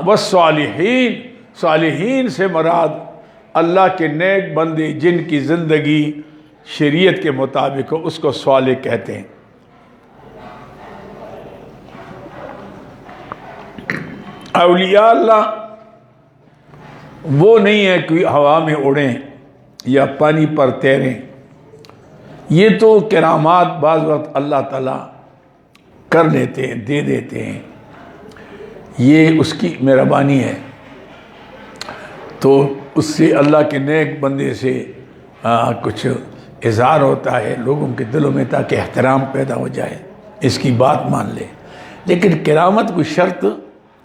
والصالحین، صالحین سے مراد اللہ کے نیک بندے جن کی زندگی شریعت کے مطابق ہو، اس کو صالح کہتے ہیں۔ اولیاء اللہ وہ نہیں ہے کوئی ہوا میں اڑیں یا پانی پر تیریں، یہ تو کرامات بعض وقت اللہ تعالیٰ کر لیتے ہیں، دے دیتے ہیں، یہ اس کی مہربانی ہے۔ تو اس سے اللہ کے نیک بندے سے کچھ اظہار ہوتا ہے لوگوں کے دلوں میں، تاکہ احترام پیدا ہو جائے، اس کی بات مان لے۔ لیکن کرامت کوئی شرط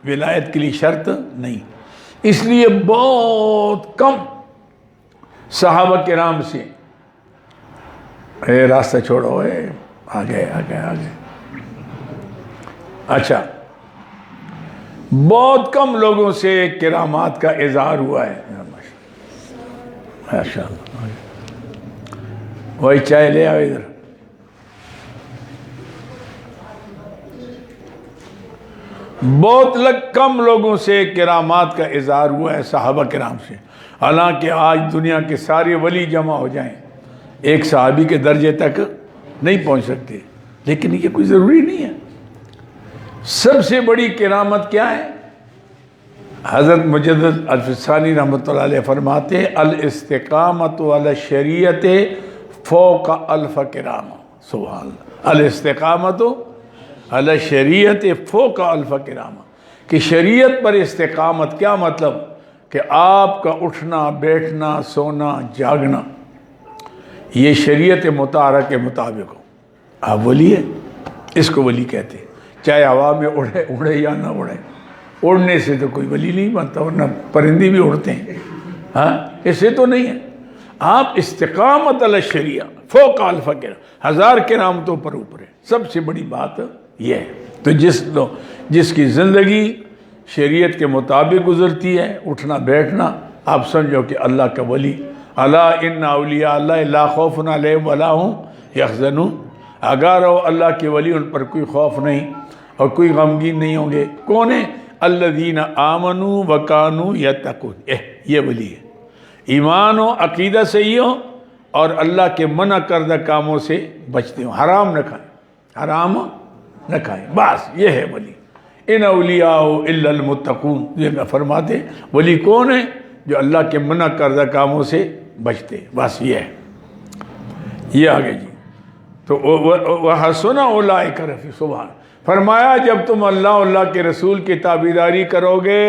ولایت کے لیے شرط نہیں، اس لیے بہت کم صحابہ کرام سے راستہ چھوڑو، آگے آگے آگے، اچھا بہت کم لوگوں سے کرامات کا اظہار ہوا ہے۔ ماشاء اللہ، وہی چائے لے آؤ ادھر۔ بہت کم لوگوں سے کرامات کا اظہار ہوا ہے صحابہ کرام سے، حالانکہ آج دنیا کے سارے ولی جمع ہو جائیں ایک صحابی کے درجے تک نہیں پہنچ سکتے، لیکن یہ کوئی ضروری نہیں ہے۔ سب سے بڑی کرامت کیا ہے؟ حضرت مجدد الفسانی رحمۃ اللہ علیہ فرماتے الاستقامت علی الشریعت فوق الف کرام. سبحان اللہ. الاستقامت علی الشریعت فوق الف کرام، کہ شریعت پر استقامت کیا مطلب کہ آپ کا اٹھنا بیٹھنا سونا جاگنا یہ شریعت مطہرہ کے مطابق ہو. آپ ولی ہے، اس کو ولی کہتے ہیں، چاہے ہوا میں اڑے یا نہ اڑے. اڑنے سے تو کوئی ولی نہیں بنتا، ورنہ پرندے بھی اڑتے ہیں. ہاں اس سے تو نہیں ہے. آپ استقامت علی الشریعہ فوق الف کرام، 1000 کرامتوں پر اوپر ہے. سب سے بڑی بات یہ ہے. تو جس کی زندگی شریعت کے مطابق گزرتی ہے، اٹھنا بیٹھنا، آپ سمجھو کہ اللہ کا ولی. الا ان اولیاء اللہ لا خوف علیہم ولا هم یحزنون. آگاہ رہو، اللہ کے ولی، ان پر کوئی خوف نہیں اور کوئی غمگین نہیں ہوں گے. کون ہیں؟ الذین آمنوا وکانوا یتقون. یہ ولی ہے. ایمان و عقیدہ صحیح ہو اور اللہ کے منع کردہ کاموں سے بچتے ہوں. حرام نہ کھائیں، حرام نہ کھائیں، بس یہ ہے ولی. ان اولیاء الا المتقون. یہ فرماتے ولی کون ہے؟ جو اللہ کے منع کردہ کاموں سے بچتے. بس یہ ہے. یہ آگے جی. تو وَحَسُنَ أُولَٰئِكَ رَفِيقًا. سبحان. فرمایا جب تم اللہ کے رسول کی تابعداری کرو گے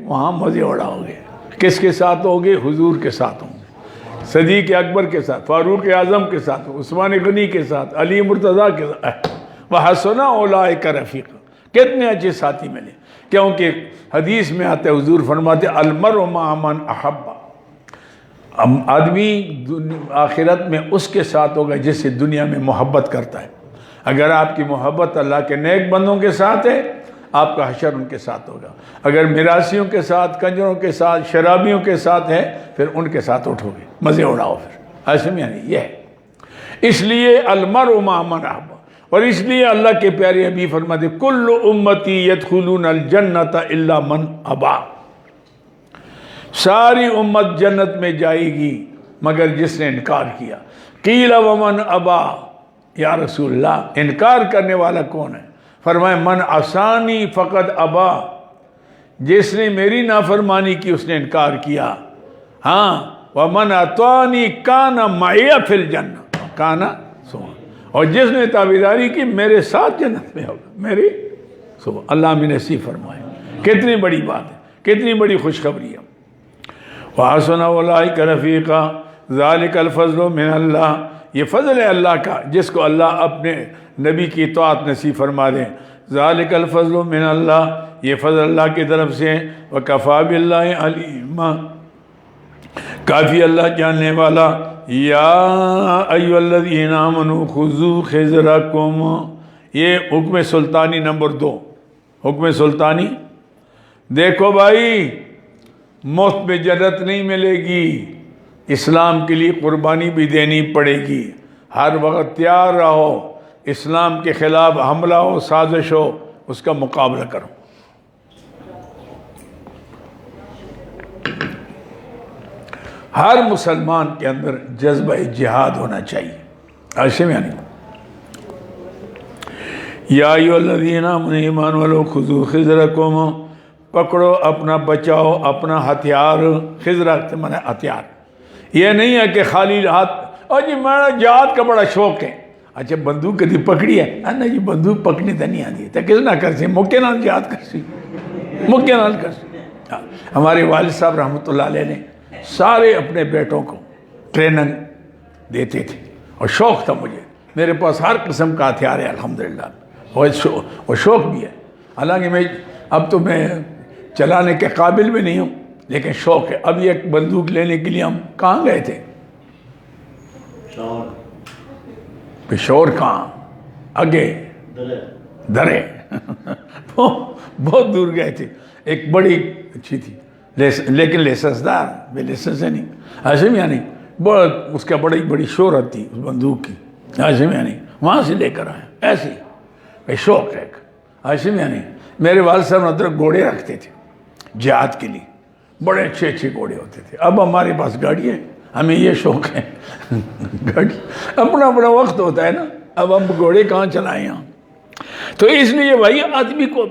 وہاں مزے اڑاؤ گے. کس کے ساتھ ہوگے؟ حضور کے ساتھ ہوں گے، صدیق اکبر کے ساتھ، فاروق اعظم کے ساتھ، عثمان غنی کے ساتھ، علی مرتضیٰ کے ساتھ. وَحَسُنَ أُولَٰئِكَ رَفِيقًا. کتنے اچھے ساتھی ملے. کیونکہ حدیث میں آتے حضور فرماتے المرء مع من احب. آدمی آخرت میں اس کے ساتھ ہوگا جس سے دنیا میں محبت کرتا ہے. اگر آپ کی محبت اللہ کے نیک بندوں کے ساتھ ہے آپ کا حشر ان کے ساتھ ہوگا. اگر میراثیوں کے ساتھ، کنجروں کے ساتھ، شرابیوں کے ساتھ ہے پھر ان کے ساتھ اٹھو گے، مزے اڑاؤ. پھر ایسے میں یعنی یہ ہے. اس لیے المرء مع من احب. اور اس لیے اللہ کے پیارے حبیب فرماتے کل امتی یدخلون الجنت الا من ابا. ساری امت جنت میں جائے گی مگر جس نے انکار کیا. قیل ومن ابا. یا رسول اللہ انکار کرنے والا کون ہے؟ فرمائے من عصانی فقد ابا. جس نے میری نافرمانی کی اس نے انکار کیا. ہاں ومن اطاعنی کان معی فی الجنہ. کانا سو. اور جس نے تابعداری کی میرے ساتھ جنت میں ہوگا. میری سو. اللہ میں نصیب فرمائے. کتنی بڑی بات ہے، کتنی بڑی خوشخبری ہے. وَحَسُنَ أُولَٰئِكَ رَفِيقًا. ذَلِكَ الْفَضْلُ مِنَ اللَّهِ. یہ فضل ہے اللہ کا جس کو اللہ اپنے نبی کی اطاعت نصیب فرما دیں. ذَلِكَ الْفَضْلُ مِنَ اللَّهِ. یہ فضل اللہ کی طرف سے. وَكَفَىٰ بِاللَّهِ عَلِيمًا. کافی اللہ جاننے والا. یا ایھا الذین آمنوا خذوا حذرکم. یہ حکم سلطانی نمبر 2. حکم سلطانی. دیکھو بھائی مفت میں جنت نہیں ملے گی، اسلام کے لیے قربانی بھی دینی پڑے گی. ہر وقت تیار رہو. اسلام کے خلاف حملہ ہو، سازش ہو، اس کا مقابلہ کرو. ہر مسلمان کے اندر جذبہ جہاد ہونا چاہیے. ایسے میں نہیں. یا ایھا الذین آمنوا ایمان والو خذوا حذرکم. پکڑو اپنا بچاؤ اپنا ہتھیار. خضرہ سے مانا ہتھیار. یہ نہیں ہے کہ خالی ہاتھ اور جی میرا جہاد کا بڑا شوق ہے. اچھا بندوق کدی پکڑی ہے؟ نہیں جی بندوق پکڑنی تو نہیں آتی. تو کس نہ کر سی موقع نال جہاد کر سی، موقع نال کر سی. ہمارے والد صاحب رحمۃ اللہ علیہ نے سارے اپنے بیٹوں کو ٹریننگ دیتے تھے اور شوق تھا مجھے. میرے پاس ہر قسم کا ہتھیار ہے الحمدللہ اور شوق بھی ہے. حالانکہ اب تو میں چلانے کے قابل بھی نہیں ہوں لیکن شوق ہے. اب یہ بندوق لینے کے لیے ہم کہاں گئے تھے؟ پشور. کہاں؟ آگے درے. بہت دور گئے تھے. ایک بڑی اچھی تھی لیکن لیسنس دار، بے لیسنس ہے نہیں. ایسے میں نہیں بہت اس کا بڑی شہرت تھی اس بندوق کی. ایسے میں نہیں وہاں سے لے کر آئے. ایسے ہی شوق ہے. ایسے میں نہیں میرے والد صاحب ادھر گھوڑے رکھتے تھے جہاد کے لیے. بڑے اچھے گھوڑے ہوتے تھے. اب ہمارے پاس گاڑی ہے، ہمیں یہ شوق ہے. گاڑی اپنا وقت ہوتا ہے نا. اب ہم گھوڑے کہاں چلائیں ہم. تو اس لیے بھائی آدمی کو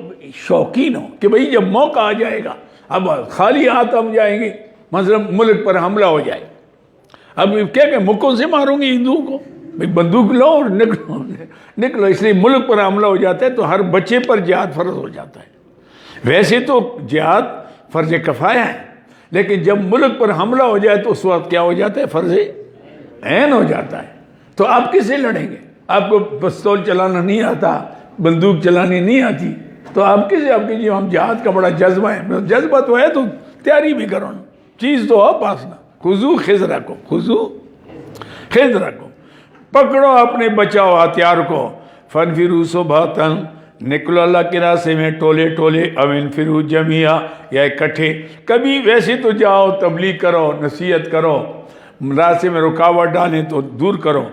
شوقین ہو کہ بھائی جب موقع آ جائے گا اب خالی ہاتھ ہم جائیں گے، مثلا ملک پر حملہ ہو جائے، اب کیا کہ مکوں سے ماروں گے ہندوؤں کو، بندوق لو اور نکلو، اس لیے ملک پر حملہ ہو جاتا ہے تو ہر بچے پر جہاد فرض ہو جاتا ہے۔ ویسے تو جہاد فرض کفایہ ہے، لیکن جب ملک پر حملہ ہو جائے تو اس وقت کیا ہو جاتا ہے؟ فرض عین ہو جاتا ہے۔ تو آپ کس سے لڑیں گے؟ آپ کو پستول چلانا نہیں آتا، بندوق چلانی نہیں آتی، تو آپ کس سے؟ آپ کی ہم جہاد کا بڑا جذبہ ہے، جذبہ تو ہے تو تیاری بھی کرو نا، چیز تو ہو پاس نا۔ خذو خضرکم، خذو خضرکم، پکڑو اپنے بچاؤ ہتھیار کو، فانفروا ثباتا، نکلو اللہ کے راستے میں ٹولے ٹولے، او انفروا جميعا، یا اکٹھے۔ کبھی ویسے تو جاؤ تبلیغ کرو، نصیحت کرو، راستے میں رکاوٹ ڈالیں تو دور کرو،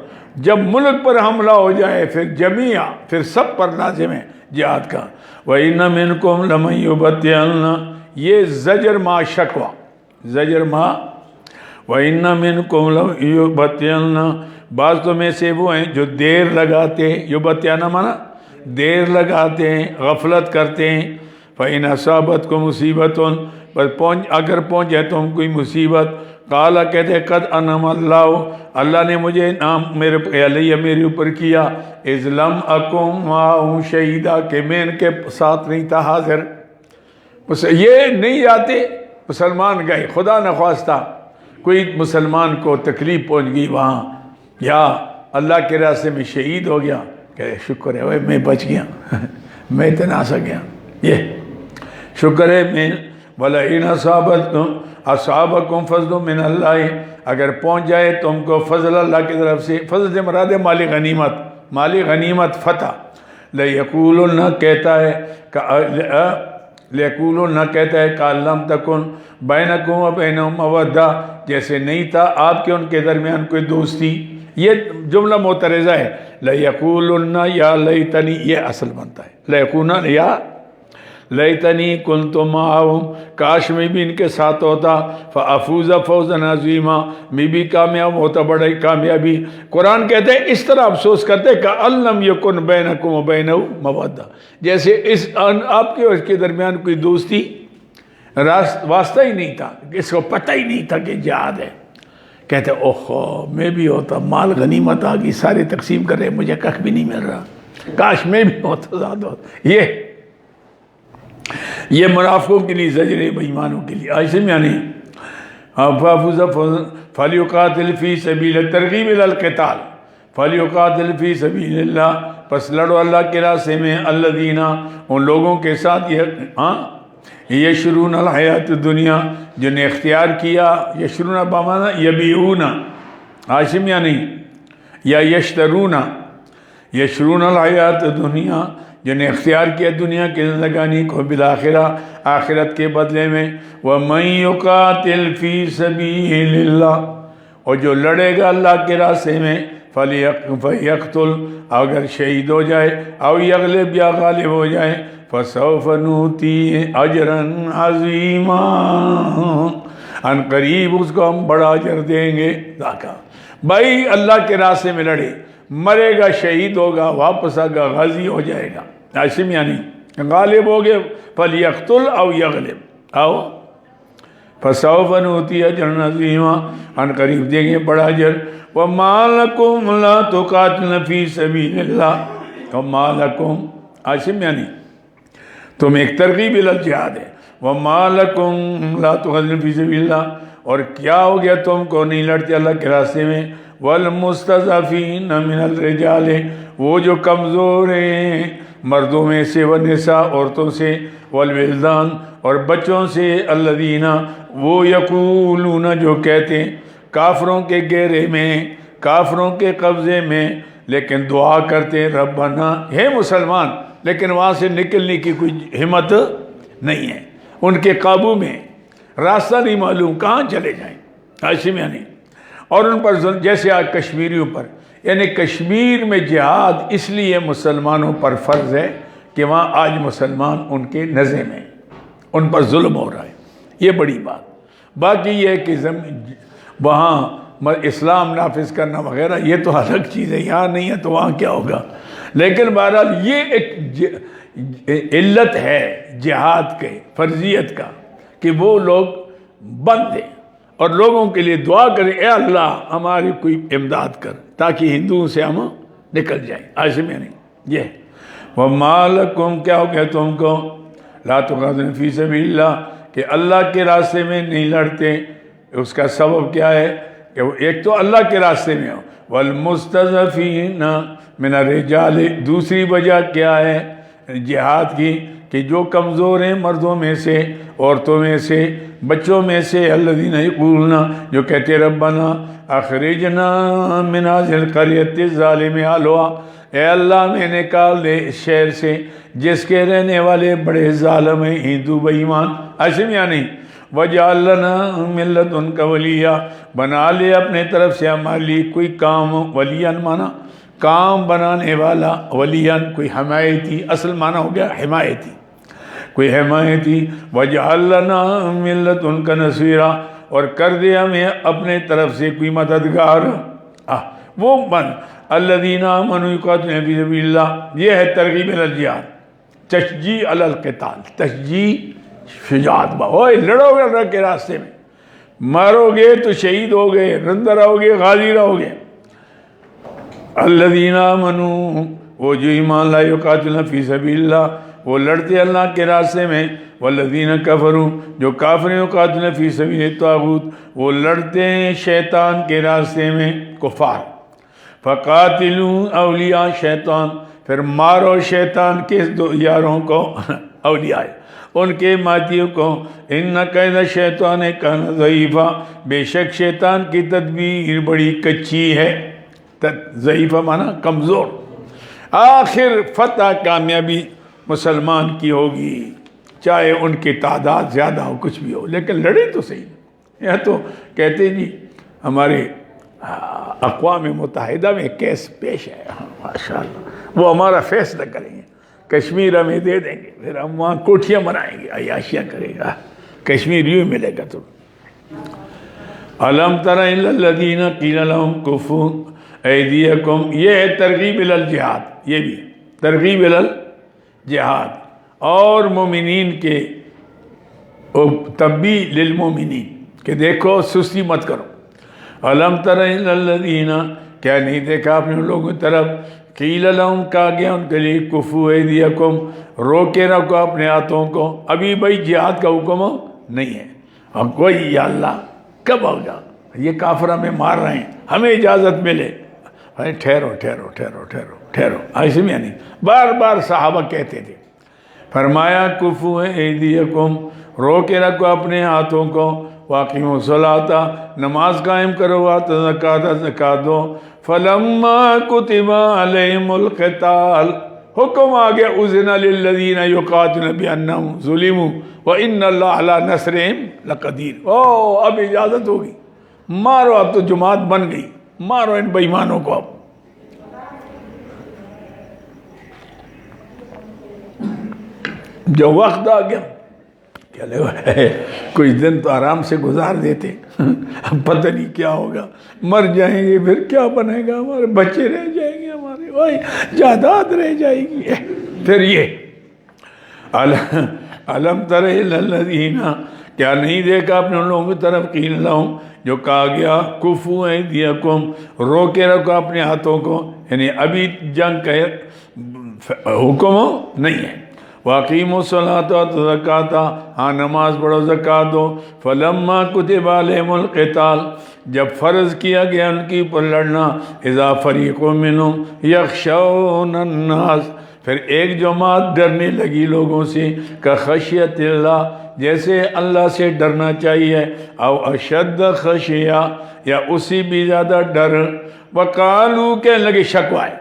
جب ملک پر حملہ ہو جائے پھر جميعا، پھر سب پر لازم ہے جہاد کا۔ وَإِنَّ مِنْكُمْ لَمَن يُبَطِّئَنَّ، یہ زجر ما شکوہ، زجر ما، وَإِنَّ مِنْكُمْ لَمَن يُبَطِّئَنَّ، بعض تو میں سے وہ ہیں جو دیر لگاتے ہیں، یبطئن مانا دیر لگاتے ہیں، غفلت کرتے ہیں۔ فَإِنْ أَصَابَتْكُمْ مُصِیبَةٌ، پر اگر پہنچ جائے تم کوئی مصیبت، قَالَ کہتے قَدْ أَنْعَمَ اللَّهُ، اللہ نے مجھے انعام میرے اوپر کیا، اِذْ لَمْ أَكُنْ مَعَهُمْ شَهِيدًا، کہ میں ان کے ساتھ نہیں تھا حاضر۔ یہ نہیں جاتے مسلمان گئے، خدا نخواستہ کوئی مسلمان کو تکلیف پہنچ گئی وہاں، یا اللہ کے راستے میں شہید ہو گیا، کہ شکر ہے میں بچ گیا، میں اتنا سا گیا، یہ شکر ہے میں۔ وَلَئِنْ أَصَابَكُمْ فَضْلٌ مِّنَ اللَّهِ، اگر پہنچ جائے تم کو فضل اللہ کی طرف سے، فضل سے مراد ہے مال غنیمت، مال غنیمت فتح، لَيَقُولُنَّ کہتا ہے لَيَقُولُنَّ کہتا ہے کہ لَمْ تَكُنْ بَيْنَكُمْ وَبَيْنَهُمْ مَوَدَّةٌ، جیسے نہیں تھا آپ کے ان کے درمیان کوئی دوستی۔ یہ جملہ معترضہ ہے، لَيَقُولُنَّ یا لیتنی، یہ اصل بنتا ہے لَيَقُولُنَّ یا لیتنی کنت معہم، کاش میں بھی ان کے ساتھ ہوتا، فافوز فوزا عظیما، میں بھی کامیاب ہوتا بڑی کامیابی۔ قرآن کہتے ہیں اس طرح افسوس کرتے کہ الم یکن بینکم و بینہ مودہ، جیسے اس آپ کے اور اس کے درمیان کوئی دوستی واسطہ ہی نہیں تھا، اس کو پتہ ہی نہیں تھا کہ جہاد ہے۔ کہتے اوہو میں بھی ہوتا، مال غنیمت آ گئی، سارے تقسیم کر رہے، مجھے کخ بھی نہیں مل رہا، کاش میں بھی ہوتا زیادہ ہوتا۔ یہ منافقوں کے لیے زجر ہے، بے ایمانوں کے لیے۔ ایسے میں نہیں فَلْيُقَاتِلْ فِي سَبِيلِ، ترغیب الی القتال، فَلْيُقَاتِلْ فِي سَبِيلِ اللَّهِ، پس لڑو اللہ کے راستے میں، الذین، ان لوگوں کے ساتھ یشرون الحیات الدنیا، جن نے اختیار کیا، یشرون بمعنی یبیعون، عاشم یا نہیں، یا یشترون، یشرون الحیات الدنیا، جن نے اختیار کیا دنیا کی زندگانی کو بالآخرہ، آخرت کے بدلے میں۔ وَمَن يُقَاتِلْ فِي سَبِيلِ اللَّهِ، اور جو لڑے گا اللہ کے راستے میں، فَلْيَقْتُلْ، اگر شہید ہو جائے، او یغلب، یا غالب ہو جائے، فَسَوْفَ نُؤْتِیہِ أَجْرًا عَظِیمًا، ان قریب اس کو ہم بڑا اجر دیں گے۔ بھائی اللہ کے راستے میں لڑے، مرے گا، شہید ہوگا، واپس آگا، غازی ہو جائے گا، عاشم یعنی غالب ہو گئے، فَلْيَقْتُلْ او یغلب، او فَسَوْفَ نُؤْتِیہِ أَجْرًا عَظِیمًا، ان قریب دیں گے بڑا اجر۔ وَمَا لَكُمْ لَا تُقَاتِلُونَ فِي سَبِيلِ اللَّهِ، وَمَا لَكُمْ، عاشم یعنی تم ایک ترغیب الی الجہاد ہے۔ وَمَا لَكُمْ لَا تُقَاتِلُونَ فِي سَبِيلِ اللَّهِ، اور کیا ہو گیا تم کو نہیں لڑتے اللہ کے راستے میں، والمستضعفین من الرجال، وہ جو کمزور ہیں مردوں میں سے، والنساء، عورتوں سے، والولدان، اور بچوں سے، الذین، وہ یقولون، جو کہتے ہیں کافروں کے گھیرے میں، کافروں کے قبضے میں، لیکن دعا کرتے ہیں ربنا، ہے مسلمان لیکن وہاں سے نکلنے کی کوئی ہمت نہیں ہے، ان کے قابو میں، راستہ نہیں معلوم کہاں چلے جائیں، عاشم یعنی، اور ان پر جیسے آج کشمیریوں پر، یعنی کشمیر میں جہاد اس لیے مسلمانوں پر فرض ہے کہ وہاں آج مسلمان ان کے نزے میں، ان پر ظلم ہو رہا ہے، یہ بڑی بات۔ باقی یہ ہے کہ وہاں اسلام نافذ کرنا وغیرہ یہ تو الگ چیز ہے، یہاں نہیں ہے تو وہاں کیا ہوگا، لیکن بہرحال یہ ایک علت ہے جہاد کے فرضیت کا کہ وہ لوگ بند دیں اور لوگوں کے لیے دعا کریں، اے اللہ ہماری کوئی امداد کر تاکہ ہندوؤں سے ہم نکل جائیں۔ عاشم نہیں یہ وَمَا لَكُمْ کیا ہو گیا تم کو لَا تُقَاتِلُونَ فِي سَبِيلِ اللَّهِ کہ اللہ کے راستے میں نہیں لڑتے۔ اس کا سبب کیا ہے کہ ایک تو اللہ کے راستے میں ہو، وَالْمُسْتَضْعَفِينَ مِنَ الرِّجَالِ دوسری وجہ کیا ہے جہاد کی کہ جو کمزور ہیں مردوں میں سے، عورتوں میں سے، بچوں میں سے، الذین یقولون جو کہتے ربنا اخرجنا من هذه القرية الظالم اهلها اے اللہ میں نکال دے اس شہر سے جس کے رہنے والے بڑے ظالم ہیں، ہندو بے ایمان۔ ایسے یا نہیں وَجَعَلْ لَنَا مِن لَّدُنْكَ وَلِيًّا بنا لے اپنے طرف سے ہمارے لیے کوئی کام، ولیاً مانا کام بنانے والا، ولیاً کوئی حمایتی، اصل معنی ہو گیا حمایتی، کوئی حمایتی۔ وَجَعَلْ لَنَا مِن لَّدُنْكَ نَصِيرًا اور کر دے ہمیں اپنے طرف سے کوئی مددگار۔ وہ من الذین آمنوا یقاتلون فی سبیل اللہ، یہ ہے ترغیب الی الجہاد، تشجیع علی القتال، تشجیع شجاعت با اوئے لڑو گے اللہ کے راستے میں، مارو گے تو شہید ہو گئے، رندہ رہو گے، غازی رہو گے۔ الذین آمنوا وہ جو ایمان لائے یقاتلون فی سبیل اللہ وہ لڑتے اللہ کے راستے میں، والذین کفروا جو کافر یقاتلون فی سبیل الطاغوت وہ لڑتے ہیں شیطان کے راستے میں، کفار۔ فقاتلوا اولیاء شیطان پھر مارو شیطان کے یاروں کو، اولیاء ان کے ماتیوں کو، ان قید شیطان کان ضعیفا بے شک شیطان کی تدبیر بڑی کچی ہے، ضعیفہ مانا کمزور۔ آخر فتح کامیابی مسلمان کی ہوگی، چاہے ان کی تعداد زیادہ ہو، کچھ بھی ہو، لیکن لڑے تو صحیح۔ یہ تو کہتے جی ہمارے اقوام متحدہ میں کیس پیش ہے، ماشاءاللہ وہ ہمارا فیصلہ کریں گے، کشمیر ہمیں دے دیں گے، پھر ہم وہاں کوٹھیاں بنائیں گے، عیاشیاں کرے گا، کشمیر یوں ملے گا۔ تو الم تر الی الذین قیل لهم کفوا ایدیکم، یہ ہے ترغیب الی الجہاد، یہ بھی ترغیب الی الجہاد اور مومنین کے تنبیہ للمومنین کہ دیکھو سستی مت کرو۔ الم تر الی الذین کیا نہیں دیکھا اپنے لوگوں کی طرف، قیل لهم کہا گیا ان کے لیے کفوا ایدیکم روکے رکھو اپنے ہاتھوں کو۔ ابھی بھائی جہاد کا حکم نہیں ہے، اب کوئی یا اللہ کب ہوگا، یہ کافر ہمیں مار رہے ہیں، ہمیں اجازت ملے۔ ٹھہرو ٹھہرو ٹھہرو ٹھہرو ٹھہرو، ایسے میں نہیں، بار بار صحابہ کہتے تھے۔ فرمایا کفوا ایدیکم روکے رکھو اپنے ہاتھوں کو، واقیموا الصلاۃ نماز قائم کرو، وآتوا الزکاۃ زکات دو۔ فلما کتب علیہم القتال حکم آ گیا، اذن للذین یقاتلون بانہم ظلموا وان اللہ علی نصرہم لقدیر۔ او اب اجازت ہوگی، مارو، اب تو جماعت بن گئی، مارو ان بے ایمانوں کو۔ اب جو وقت آ گیا کیا لے کچھ دن تو آرام سے گزار دیتے، پتہ نہیں کیا ہوگا، مر جائیں گے پھر کیا بنے گا، ہمارے بچے رہ جائیں گے، ہمارے وہی جائیداد رہ جائے گی۔ پھر یہ الم تر الی الذین کیا نہیں دیکھا اپنے لوگوں کی طرف قیل لہم جو کہا گیا کفوا ایدیکم روکے رکھو اپنے ہاتھوں کو، یعنی ابھی جنگ کا حکم نہیں ہے۔ واقیموا الصلاۃ وآتوا الزکاۃ ہاں نماز پڑھو زکات دو۔ فلما کتب علیہم القتال جب فرض کیا گیا ان کی پر لڑنا، اذا فریق منہم یخشون الناس پھر ایک جماعت ڈرنے لگی لوگوں سے، کخشیت اللہ جیسے اللہ سے ڈرنا چاہیے، او اشد خشیہ یا اسی بھی زیادہ ڈر۔ وقالو کہنے لگے شکوائے،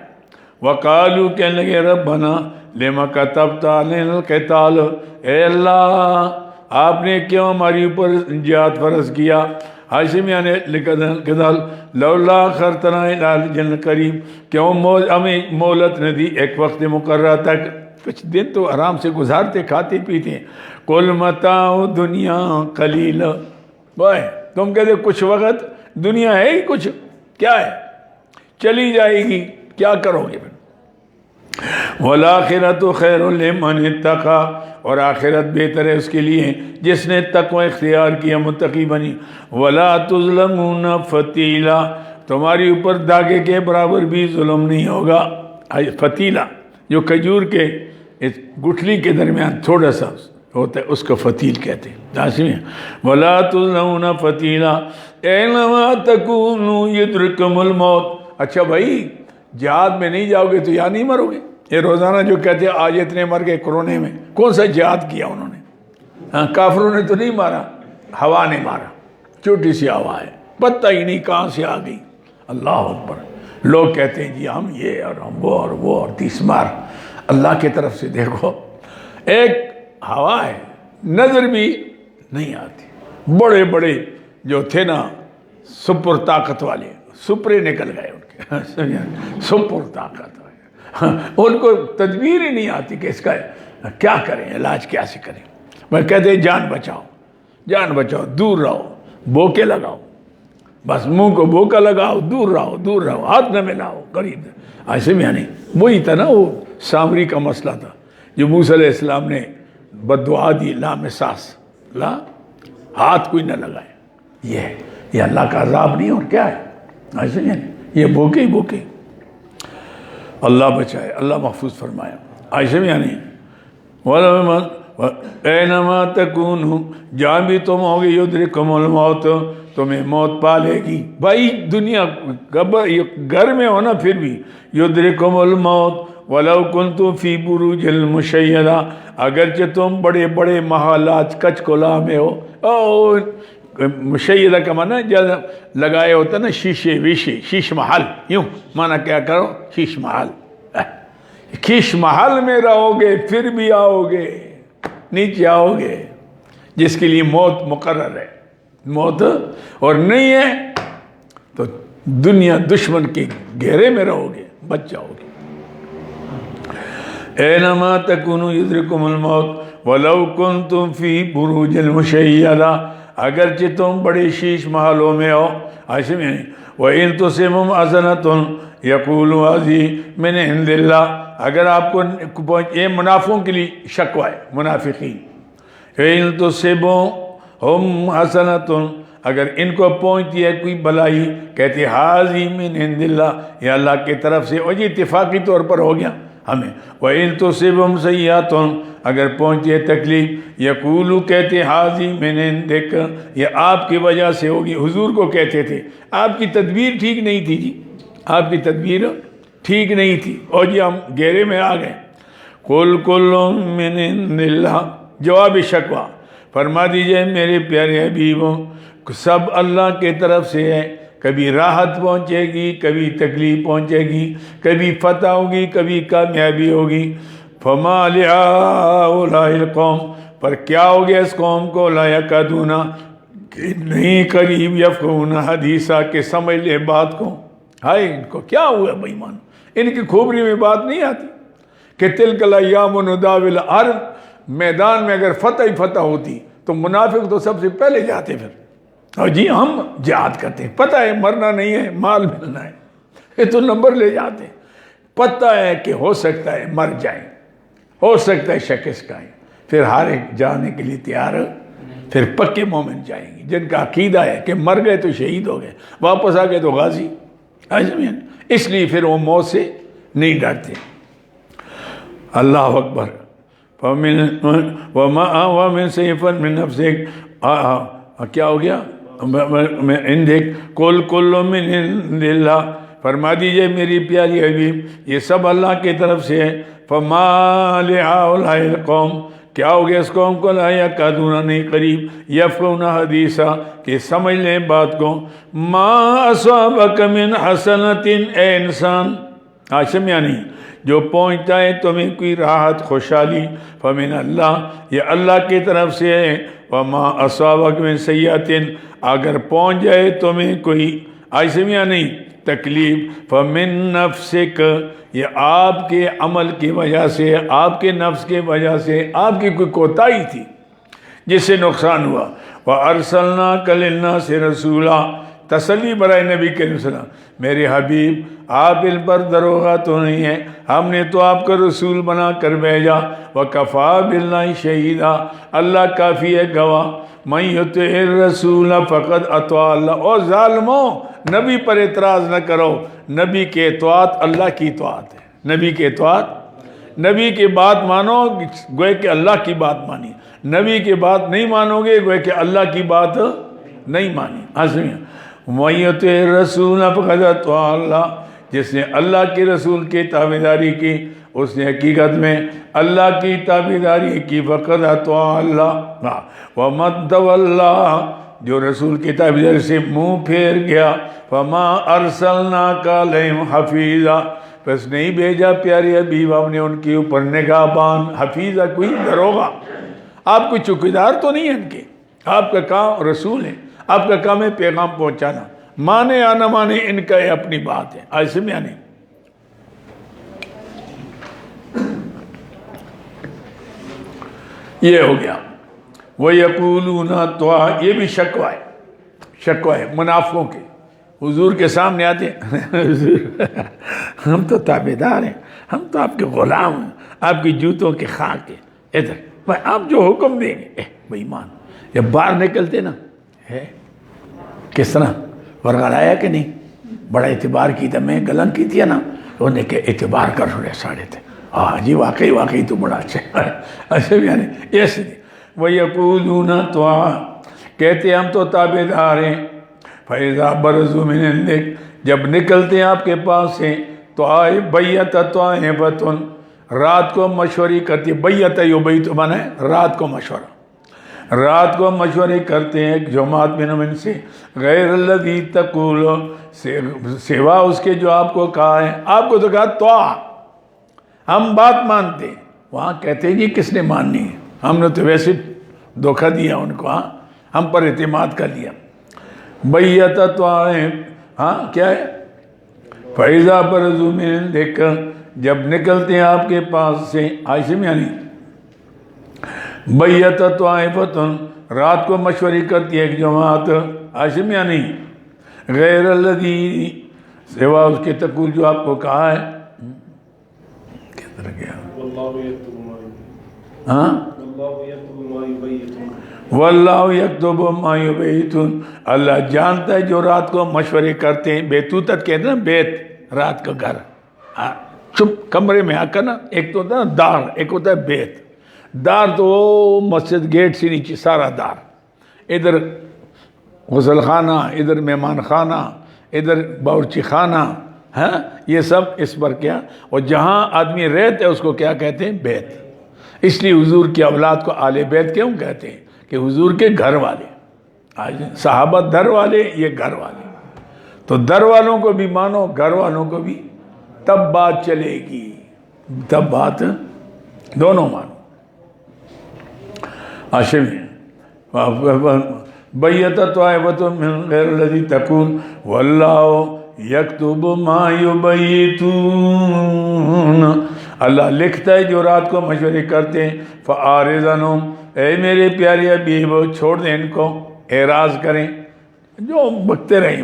وقالو کہنے لگے ربنا لما کتبت علینا القتال اے اللہ آپ نے کیوں ہماری اوپر جہاد فرض کیا۔ ہاشم یعنی لکدل لولا خرتنا الی اجل قریب کیوں ہمیں مہلت نہ دی ایک وقت مقررہ تک، کچھ دن تو آرام سے گزارتے کھاتے پیتے۔ قل متاع دنیا قلیل، بھائی تم کہتے کچھ وقت دنیا ہے ہی کچھ، کیا ہے چلی جائے گی، کیا کرو گے پھر۔ والآخرۃ خیر لمن اتقی، اور آخرت بہتر ہے اس کے لیے جس نے تقوی اختیار کیا، متقی بنی۔ ولا تظلمون فتیلا، تمہاری اوپر داغے کے برابر بھی ظلم نہیں ہوگا۔ فتیلہ جو کھجور کے اس گٹھلی کے درمیان تھوڑا سا ہوتا ہے اس کو فتیل کہتے ہیں۔ ولا تظلمون فتیلا اینما تکونوا یدرککم الموت۔ اچھا بھائی، جہاد میں نہیں جاؤ گے تو یہاں نہیں مرو گے؟ یہ روزانہ جو کہتے ہیں آج اتنے مر گئے کورونے میں، کون سا جہاد کیا انہوں نے؟ کافروں نے تو نہیں مارا، ہوا نے مارا، چھوٹی سی ہوا ہے، پتہ ہی نہیں کہاں سے آ گئی۔ اللہ اکبر۔ لوگ کہتے ہیں جی ہم یہ اور ہم وہ اور 30 مار۔ اللہ کی طرف سے دیکھو، ایک ہوا ہے، نظر بھی نہیں آتی۔ بڑے بڑے جو تھے نا سپر طاقت والے، سپرے نکل گئے ان کے، سپر طاقت والے، ان کو تدبیر ہی نہیں آتی کہ اس کا کیا کریں، علاج کیسے کریں۔ میں کہتے ہیں جان بچاؤ، جان بچاؤ، دور رہو، بوکے لگاؤ، بس منہ کو بوکا لگاؤ، دور رہو، دور رہو، ہاتھ نہ ملاؤ قریب۔ ایسے میں یعنی وہی تھا نا، وہ سامری کا مسئلہ تھا جو موسیٰ علیہ السلام نے بددعا دی، لا مساس، لا ہاتھ کوئی نہ لگائے۔ یہ اللہ کا عذاب نہیں اور کیا ہے؟ ایسے یعنی یہ بوکے ہی بوکے۔ اللہ بچائے، اللہ محفوظ فرمایا۔ ایسے میں یعنی اینما تکونوا، جہاں بھی تم ہوگے یدرککم الموت، تمہیں موت پا لے گی۔ بھائی دنیا گھر میں ہونا پھر بھی یدرککم الموت ولو کنتم فی بروج المشیدہ، اگرچہ تم بڑے بڑے محلات کچ کلا میں ہو۔ مشیدہ کا معنی جب لگائے ہوتا نا شیشے ویشے، شیش محل، یوں معنی کیا کرو، شیش محل۔ شیش محل میں رہو گے پھر بھی آؤ گے، نیچے آؤ گے، جس کے لیے موت مقرر ہے۔ موت اور نہیں ہے تو دنیا دشمن کے گھیرے میں رہو گے، بچ جاؤ گے۔ اینما تکونوا یدرککم الموت ولو کنتم فی بروج المشیدہ، اگرچہ تم بڑے شیش محلوں میں ہو۔ ایسے میں وَإِن تُصِبْهُمْ حَسَنَةٌ يَقُولُوا هَذِهِ مِنْ عِنْدِ اللَّهِ، اگر آپ کو یہ منافقوں کے لیے شکوہ ہے، منافقین، وَإِن تُصِبْهُمْ حَسَنَةٌ، اگر ان کو پہنچتی ہے کوئی بلائی، کہتے هَذِهِ مِنْ عِنْدِ اللَّهِ، یہ اللہ کی طرف سے، اور یہ اتفاقی طور پر ہو گیا ہمیں۔ وَإِن تُصِبْهُمْ سَيِّئَةٌ، اگر پہنچے تکلیف، یقولو کہتے حاضی من عندک، یہ آپ کی وجہ سے ہوگی۔ حضور کو کہتے تھے آپ کی تدبیر ٹھیک نہیں تھی جی، آپ کی تدبیر ٹھیک نہیں تھی، اور جی ہم گھیرے میں آ گئے۔ قل کل من عند اللہ، جواب شکوہ، فرما دیجئے میرے پیارے حبیبوں، سب اللہ کے طرف سے ہے۔ کبھی راحت پہنچے گی، کبھی تکلیف پہنچے گی، کبھی فتح ہوگی، کبھی کامیابی ہوگی۔ فما لہؤلاء القوم، پر کیا ہو گیا اس قوم کو، لا یکادون، کہ نہیں قریب، یفقہون حدیثا، کہ سمجھ لے بات کو۔ ہائے ان کو کیا ہوا بے ایمان، ان کی کھوپڑی میں بات نہیں آتی کہ تلک الایام نداولها، ہر میدان میں اگر فتح ہی فتح ہوتی تو منافق تو سب سے پہلے جاتے پھر، اور جی ہم جہاد کرتے ہیں، پتہ ہے مرنا نہیں ہے، مال ملنا ہے، یہ تو نمبر لے جاتے ہیں۔ پتہ ہے کہ ہو سکتا ہے مر جائیں، ہو سکتا ہے شکست کھائیں، پھر ہر ایک جانے کے لیے تیار، پھر پکے مومن جائیں گے جن کا عقیدہ ہے کہ مر گئے تو شہید ہو گئے، واپس آ گئے تو غازی۔ اس لیے پھر وہ موت سے نہیں ڈرتے۔ اللہ اکبر۔ وَمِن سَيْفًا مِن نَفْسِكَ، کیا ہو گیا، کل کل من عند اللہ، فرما دیجئے میری پیاری حبیب یہ سب اللہ کی طرف سے ہے۔ فما لہؤلاء القوم، کیا ہو گیا اس قوم کو، لا یکادون، نہیں قریب، یفقہون حدیثا، کہ سمجھ لیں بات کو۔ ما اصابک من حسنۃ، اے انسان، ہاشم یعنی جو پہنچتا ہے تمہیں کوئی راحت خوشحالی، فمن اللہ، یہ اللہ کی طرف سے ہے۔ وما اصابک من سیئۃ، اگر پہنچ جائے تمہیں کوئی آئسمیہ نہیں تکلیف، فمن نفسک، یہ آپ کے عمل کی وجہ سے، آپ کے نفس کی وجہ سے، آپ کی کوئی کوتاہی تھی جس سے نقصان ہوا۔ وَأَرْسَلْنَاكَ لِلنَّاسِ رَسُولًا، تسلی برائے نبی کریم صلی اللہ علیہ وسلم، میرے حبیب آپ ان پر دروغہ تو نہیں ہیں، ہم نے تو آپ کو رسول بنا کر بھیجا، وَكَفَى بِاللَّهِ شَهِيدًا، اللہ کافی ہے گواہ، مَن يُطِعِ الرَّسُولَ فَقَدْ أَطَاعَ اللَّهَ۔ اور ظالموں نبی پر اعتراض نہ کرو، نبی کی اطاعت اللہ کی اطاعت ہے، نبی کی اطاعت، نبی کی بات مانو گوئے کہ اللہ کی بات مانی، نبی کی بات نہیں مانو گے گوئے کہ اللہ کی بات نہیں مانی۔ آسمین وَمَن يُطِعِ الرَّسُولَ فَقَدْ أَطَاعَ اللَّهَ، جس نے اللہ کے رسول کی تابعداری کی اس نے حقیقت میں اللہ کی تابعداری کی، فَقَدْ أَطَاعَ اللَّهَ وَمَن تَوَلَّىٰ، جو رسول کی تابعداری سے منہ پھیر گیا، فَمَا أَرْسَلْنَاكَ عَلَيْهِمْ حَفِيظًا، بس نہیں بھیجا پیارے حبیب ہم نے ان کے اوپر نگہبان، حفیظہ کوئی دروغہ، آپ کوئی چوکیدار تو نہیں ہے ان کے، آپ کا کام رسول ہے، آپ کا کام ہے پیغام پہنچانا، مانے یا نہ مانے ان کا یہ اپنی بات ہے، ایسے میں نہیں۔ یہ ہو گیا وَيَقُولُونَ طَاعَةٌ، یہ بھی شکوہ ہے منافقوں کے، حضور کے سامنے آتے ہیں حضور ہم تو تابعدار ہیں، ہم تو آپ کے غلام ہیں، آپ کی جوتوں کے خاک ہیں، ادھر بھائی آپ جو حکم دیں گے بے ایمان، جب باہر نکلتے نا ہے کس طرح ورغل آیا کہ نہیں، بڑا اعتبار کی تھا، میں گلن کی تھی نا، انہوں نے کہ اعتبار کر رہے ساڑھے تھے، ہاں جی واقعی تو بڑا اچھا ہے، ایسے بھی یعنی ایسے نہیں۔ وَيَقُولُونَ طَاعَةٌ، کہتے ہم تو تابعدار ہیں، فَإِذَا بَرَزُوا مِنْ عِنْدِكَ، جب نکلتے ہیں آپ کے پاس سے، تو آئے بیت طائفتٌ، رات کو مشورے کرتی، بیت یبیت مانا ہے رات کو مشورہ، رات کو مشورے کرتے ہیں ایک جماعت منہم ان سے، غیر الذی تقول، سوا اس کے جو آپ کو کہا ہے، آپ کو تو کہا طاع، ہم بات مانتے ہیں، وہاں کہتے ہیں جی کس نے ماننی ہے، ہم نے تو ویسے دھوکہ دیا ان کو، ہاں ہم پر اعتماد کر لیا۔ بیت طائف، ہاں کیا ہے، فَإِذَا بَرَزُوا مِنْ عِنْدِكَ، جب نکلتے ہیں آپ کے پاس سے، عائشہ میں یعنی بیت طائفتٌ، رات کو مشورے کرتی ہے ایک جماعت، عائشہ میں یعنی غیر الذی، سوا اس کے تقول جو آپ کو کہا ہے، کدھر گیا، ہاں واللہ یکتب ما یبیتون، اللہ جانتا ہے جو رات کو مشورے کرتے ہیں، بیتوتت کہتے ہیں نا، بیت رات کا گھر، چپ کمرے میں آ کر نا، ایک تو ہوتا ہے نا دار، ایک ہوتا ہے بیت، دار تو مسجد گیٹ سے نیچے سارا دار، ادھر غسل خانہ، ادھر مہمان خانہ، ادھر باورچی خانہ، ہاں یہ سب اس پر کیا، اور جہاں آدمی رہتے ہیں اس کو کیا کہتے ہیں، بیت۔ اس لیے حضور کی اولاد کو آل بیت کیوں کہتے ہیں، کہ حضور کے گھر والے، صحابہ در والے، یہ گھر والے، تو در والوں کو بھی مانو، گھر والوں کو بھی، تب بات چلے گی، تب بات دونوں مانو۔ بیت طائفۃ من غیر الذی تقول واللہ یکتب ما یبیتون، اللہ لکھتا ہے جو رات کو مشورے کرتے ہیں، فَأَعْرِضْ عَنْهُمْ، اے میرے پیارے حبیب چھوڑ دیں ان کو، اعراض کریں، جو بکتے رہیں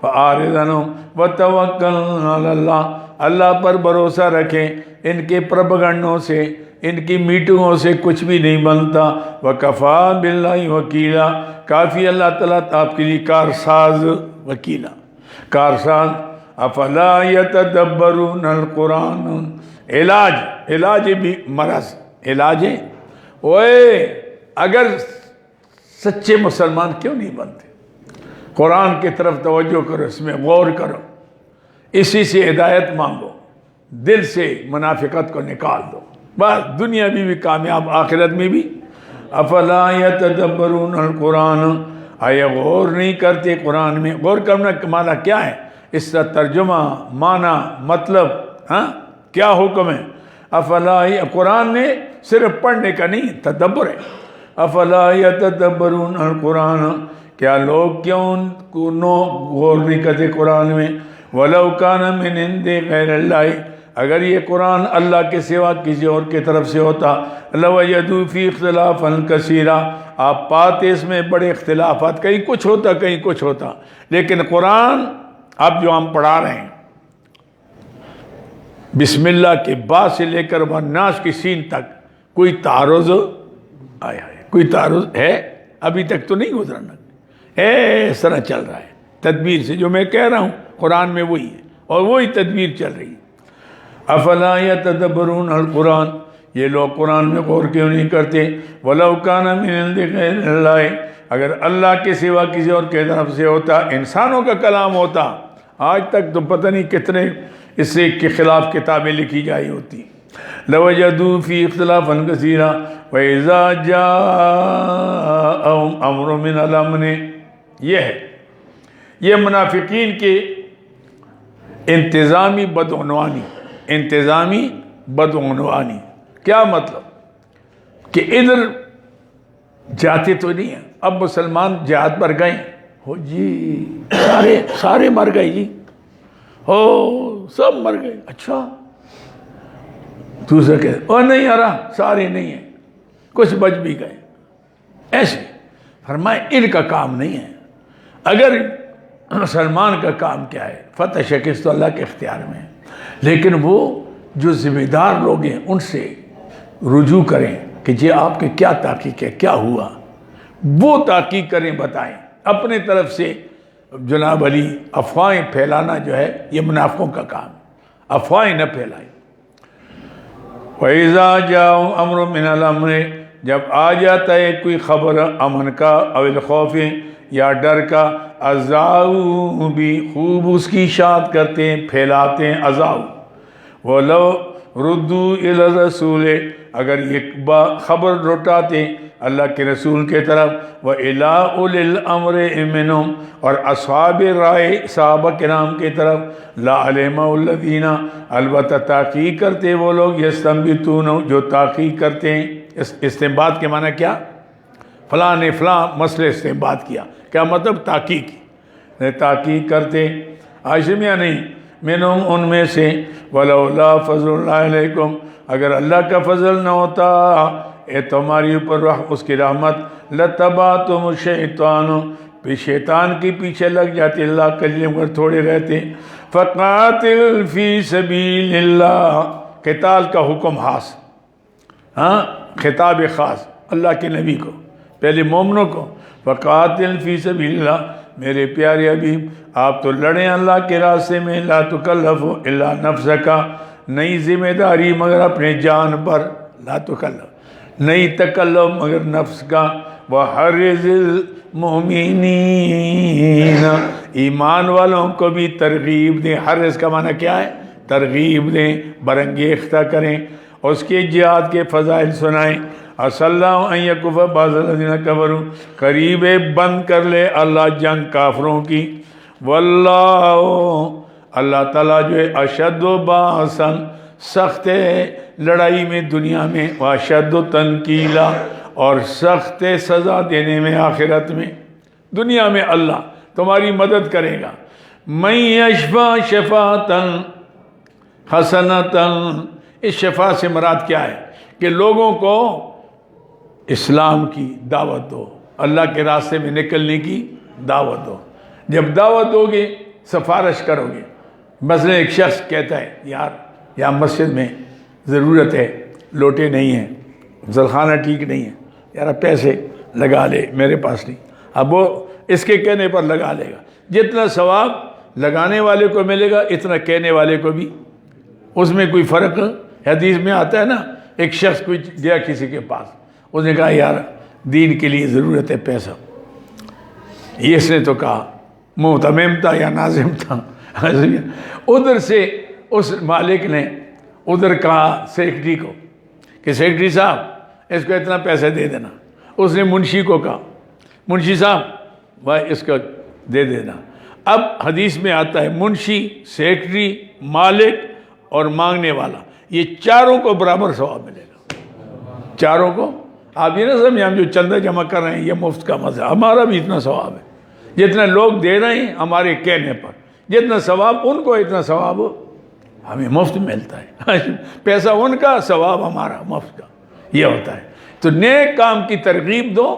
فَأَعْرِضْ عَنْهُمْ وَتَوَكَّلْ عَلَى اللَّهِ، اللہ پر بھروسہ رکھیں، ان کے پروپیگنڈوں سے، ان کی میٹنگوں سے کچھ بھی نہیں بنتا، وَكَفَى بِاللَّهِ وَكِيلًا، کافی اللہ تعالیٰ آپ کے لیے کارساز، وکیلا کارساز۔ افلا یتدبرون القرآن، علاج بھی مرض، علاج ہے، اوے اگر سچے مسلمان کیوں نہیں بنتے، قرآن کی طرف توجہ کرو، اس میں غور کرو، اسی سے ہدایت مانگو، دل سے منافقت کو نکال دو، بس دنیا بھی کامیاب، آخرت میں بھی۔ افلا یتدبرون القرآن، آیا غور نہیں کرتے قرآن میں، غور کرنا معنی کیا ہے، اس کا ترجمہ، معنی، مطلب، ہاں کیا حکم ہے، افلا، قرآن نے صرف پڑھنے کا نہیں، تدبر ہے، افلا یتدبرون القرآن، کیا لوگ کیوں غور نہیں کرتے قرآن میں، ولو کان من عند غیر اللہ، اگر یہ قرآن اللہ کے سوا کسی اور کی طرف سے ہوتا لَوَجَدُوا فِي اخْتِلَافًا كَثِيرًا، آپ پاتے اس میں بڑے اختلافات، کہیں کچھ ہوتا کہیں کچھ ہوتا، لیکن قرآن اب جو ہم پڑھا رہے ہیں بسم اللہ کے با سے لے کر والناس کی سین تک کوئی تعارض آیا ہے؟ کوئی تعارض ہے؟ ابھی تک تو نہیں گزرنا، اس طرح چل رہا ہے تدبیر سے، جو میں کہہ رہا ہوں قرآن میں وہی ہے اور وہی تدبیر چل رہی ہے۔ افلا یتدبرون القرآن، یہ لوگ قرآن میں غور کیوں نہیں کرتے؟ وَلَوْ كَانَ مِنْ عِنْدِ غَيْرِ اللَّهِ، اگر اللہ کے سوا کسی اور کی طرف سے ہوتا، انسانوں کا کلام ہوتا، آج تک تو پتہ نہیں کتنے اس سے کے خلاف کتابیں لکھی جائی ہوتی۔ لَوَجَدُوا فِي اخْتِلَافًا كَثِيرًا وَإِذَا جَاءَهُمْ أَمْرٌ مِّنَ الْأَمْرِ، یہ ہے یہ منافقین کے انتظامی بدعنوانی۔ کیا مطلب؟ کہ ادھر جاتے تو نہیں ہیں، اب مسلمان جہاد پر گئے ہو جی، سارے مر گئے جی، ہو سب مر گئے، اچھا دوسرا کہتے او نہیں آ رہا، سارے نہیں ہیں، کچھ بچ بھی گئے۔ ایسے فرمائے ان کا کام نہیں ہے۔ اگر مسلمان کا کام کیا ہے؟ فتح شکست تو اللہ کے اختیار میں ہے، لیکن وہ جو ذمہ دار لوگ ہیں ان سے رجوع کریں کہ جی آپ کے کیا تحقیق ہے، کیا ہوا، وہ تحقیق کریں، بتائیں۔ اپنے طرف سے جناب علی افواہیں پھیلانا جو ہے یہ منافقوں کا کام ہے، افواہیں نہ پھیلائیں۔ وَإِذَا جَاءَهُمْ أَمْرٌ مِّنَ الْأَمْرِ، جب آ جاتا ہے کوئی خبر امن کا، او الخوف یا ڈر کا، اذاعوا بھی خوب اس کی اشاعت کرتے ہیں، پھیلاتے ہیں، اذاعوا۔ وَلَوْ رُدُّوا إِلَى الرَّسُولِ، اگر یہ خبر لوٹاتے اللہ کے رسول کے طرف، وَإِلَىٰ أُولِي الْأَمْرِ مِنْهُمْ، اور اصحاب رائے صحابہ کرام کے طرف، لَعَلِمَهُ الَّذِينَ، البتہ تحقیق کرتے وہ لوگ، يَسْتَنبِطُونَ، جو تحقیق کرتے ہیں۔ استنباط کے معنی کیا؟ فلاں نے فلاں مسئلے استنباط کیا، کیا مطلب؟ تحقیق کرتے، عاشمیہ نہیں، منہم ان میں سے، وَلَوْلَا فَضْلُ اللَّهِ عَلَيْكُمْ، اگر اللہ کا فضل نہ ہوتا اے تمہاری اوپر اس کی رحمت، لَتَّبَعْتُمُ الشَّيْطَانُ، پھر شیطان کے پیچھے لگ جاتے، اللہ کلیم پر تھوڑے رہتے۔ فَقَاتِلْ فِي سَبِيلِ اللَّهِ، قتال کا حکم خاص، ہاں خطاب خاص اللہ کے نبی کو، پہلے مومنوں کو۔ فَقَاتِلْ فِي سَبِيلِ اللَّهِ، میرے پیارے حبیب آپ تو لڑیں اللہ کے راستے میں، لا تکلف الا نفسک، نئی ذمہ داری مگر اپنے جان پر، لا تکلف نئی تکلف مگر نفس کا، وحرز المؤمنین، ایمان والوں کو بھی ترغیب دیں۔ حرز کا معنی کیا ہے؟ ترغیب دیں، برانگیختہ کریں، اس کے جہاد کے فضائل سنائیں۔ عسى اللہ ان یکف بعض الذین کفروا، قریب بند کر لے اللہ جنگ کافروں کی۔ واللہ، اللہ تعالیٰ جو ہے اشد باسا، سخت لڑائی میں دنیا میں، واشد تنکیلا، اور سخت سزا دینے میں آخرت میں۔ دنیا میں اللہ تمہاری مدد کرے گا۔ من یشفع شفاعۃ حسنۃ، اس شفاع سے مراد کیا ہے؟ کہ لوگوں کو اسلام کی دعوت دو، اللہ کے راستے میں نکلنے کی دعوت دو۔ جب دعوت دو گے، سفارش کرو گے، مثلا ایک شخص کہتا ہے یار یہاں مسجد میں ضرورت ہے، لوٹے نہیں ہیں، غسلخانہ ٹھیک نہیں ہے، یار پیسے لگا لے، میرے پاس نہیں۔ اب وہ اس کے کہنے پر لگا لے گا، جتنا ثواب لگانے والے کو ملے گا اتنا کہنے والے کو بھی، اس میں کوئی فرق حدیث میں آتا ہے نا، ایک شخص کوئی گیا کسی کے پاس، اس نے کہا یار دین کے لیے ضرورت ہے پیسہ، یہ اس نے تو کہا متمم تھا یا ناظم تھا، ادھر سے اس مالک نے ادھر کہا سیکرٹری کو کہ سیکرٹری صاحب اس کو اتنا پیسہ دے دینا۔ اس نے منشی کو کہا منشی صاحب بھائی اس کو دے دینا۔ اب حدیث میں آتا ہے منشی، سیکرٹری، مالک اور مانگنے والا، یہ چاروں کو برابر ثواب ملے گا، چاروں کو۔ آپ یہ نہ سمجھیں ہم جو چندہ جمع کر رہے ہیں یہ مفت کا مزہ، ہمارا بھی اتنا ثواب ہے، جتنا لوگ دے رہے ہیں ہمارے کہنے پر، جتنا ثواب ان کو اتنا ثواب ہمیں مفت ملتا ہے پیسہ ان کا، ثواب ہمارا مفت کا، یہ ہوتا ہے۔ تو نیک کام کی ترغیب دو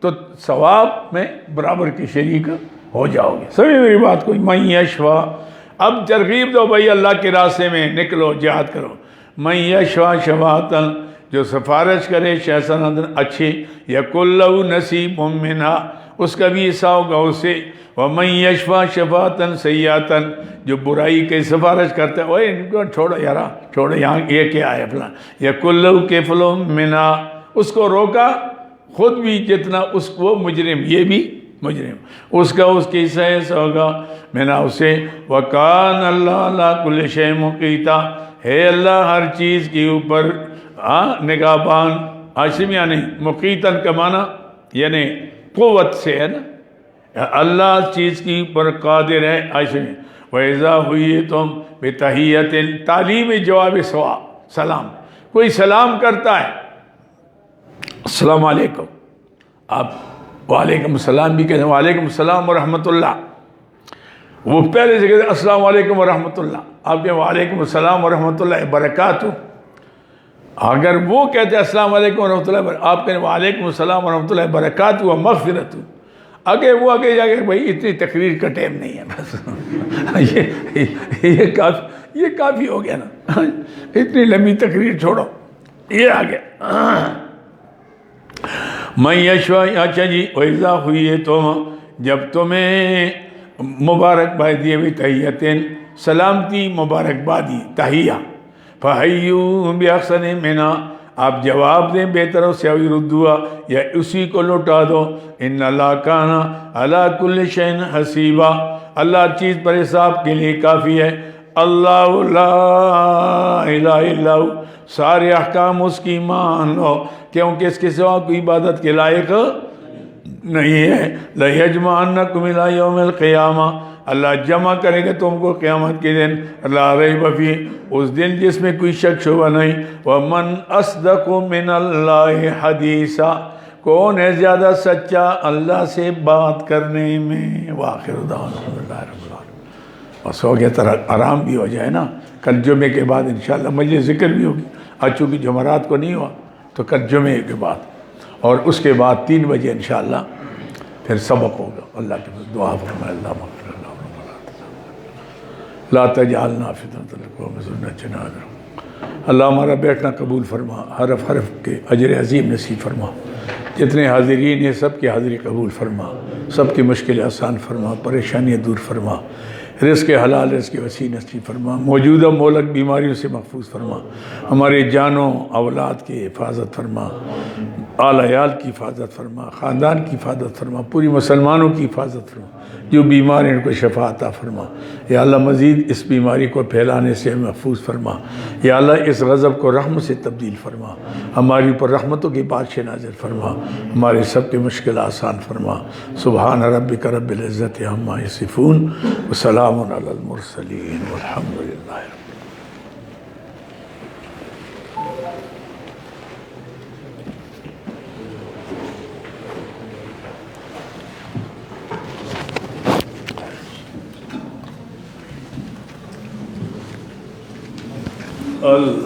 تو ثواب میں برابر کے شریک ہو جاؤ گے۔ سمجھ میری بات کوئی؟ من یشفع، اب ترغیب دو بھائی اللہ کے راستے میں نکلو، جہاد کرو۔ من یشفع شفاعۃ، جو سفارش کرے حسنۃ اچھی، یکن لہ نصیب منہا، اس کا بھی حصہ ہوگا اسے۔ ومن یشفع شفاعۃ سیئۃ، جو برائی کی سفارش کرتا ہے، اوے ان کو چھوڑو یار، چھوڑو یہاں یہ کیا ہے فلاں، یکن لہ کفل منہا، اس کو روکا، خود بھی جتنا اس کو مجرم، یہ بھی مجرم، اس کا اس کی حصہ ہوگا منہا اسے۔ وکان اللہ علی کل شیء مقیتا، ہے اللہ ہر چیز کے اوپر نگہبان۔ عاصم یعنی مقیتاً کا معنی یعنی قوت سے ہے نا، اللہ چیز کی پر قادر ہے۔ عاصم وَإِذَا حُيِّيتُم بِتَحِيَّةٍ، تعلیم جواب سوال، سلام، کوئی سلام کرتا ہے السلام علیکم، آپ وعلیکم السلام بھی کہتے ہیں، وعلیکم السلام ورحمۃ اللہ، وہ پہلے سے کہتے ہیں السلام علیکم ورحمۃ اللہ، آپ کہیں وعلیکم السلام ورحمۃ اللہ وبرکاتہ۔ اگر وہ کہتے ہیں السلام علیکم ورحمۃ اللہ، آپ کہیں وعلیکم السلام ورحمۃ اللہ وبرکاتہ و مغفرت، آگے وہ آگے جا کے بھائی اتنی تقریر کا ٹائم نہیں ہے بس یہ کافی ہو گیا نا، اتنی لمبی تقریر چھوڑو، یہ آگے من یشفع، اچھا جی، وَإِذَا حُيِّيتُم، جب تمہیں مبارکباد دیے ہوئی تحیتین، سلامتی مبارکبادی تحیہ، فَحَيُّوا بِأَحْسَنَ مِنْهَا، آپ جواب دیں بہتر سے، او ردوا، یا اسی کو لوٹا دو۔ ان اللہ کان علی کل شیء حسیبا، اللہ چیز پر حساب کے لیے کافی ہے۔ اللہ لا الہ الا ہو، سارے احکام اس کی مان لو، کیونکہ اس کے سوا کوئی عبادت کے لائق نہیں ہے۔ لَيَجْمَعَنَّكُمْ إِلَىٰ يَوْمِ الْقِيَامَةِ، اللہ جمع کرے گا تم کو قیامت کے دن، لا ریب فیہ، اس دن جس میں کوئی شک شبہ نہیں۔ وَمَنْ أَصْدَقُ مِنَ اللَّهِ حَدِيثًا، کون ہے زیادہ سچا اللہ سے بات کرنے میں۔ وآخر دعوانا الحمد للہ رب العالمین۔ بس ہو گیا، ترا آرام بھی ہو جائے نا، کل جمعے کے بعد انشاءاللہ مجلس ذکر بھی ہوگی، آج چونکہ جمعرات کو نہیں ہوا تو کل جمعے کے بعد، اور اس کے بعد 3 بجے انشاءاللہ پھر سبق ہوگا۔ اللہ کے دعا فرمائے، اللہ مغفر اللہ لا تجعلنا فتنة للقوم الظالمین۔ اللہ ہمارا بیٹھنا قبول فرما، حرف حرف کے اجر عظیم نصیب فرما، جتنے حاضرین ہیں سب کی حاضری قبول فرما، سب کی مشکل آسان فرما، پریشانیاں دور فرما، رزق حلال رزق وسیع نصیب فرما، موجودہ مولک بیماریوں سے محفوظ فرما، ہمارے جانوں اولاد کی حفاظت فرما، آل عیال کی حفاظت فرما، خاندان کی حفاظت فرما، پوری مسلمانوں کی حفاظت فرما، جو بیمار ہیں ان کو شفا عطا فرما۔ یا اللہ مزید اس بیماری کو پھیلانے سے محفوظ فرما، یا اللہ اس غضب کو رحمت سے تبدیل فرما، ہماری اوپر رحمتوں کی بارش نازل فرما، ہماری سب کی مشکل آسان فرما۔ سبحان ربک رب العزت عما یصفون، وسلام علی المرسلین، والحمد للہ۔ اللہ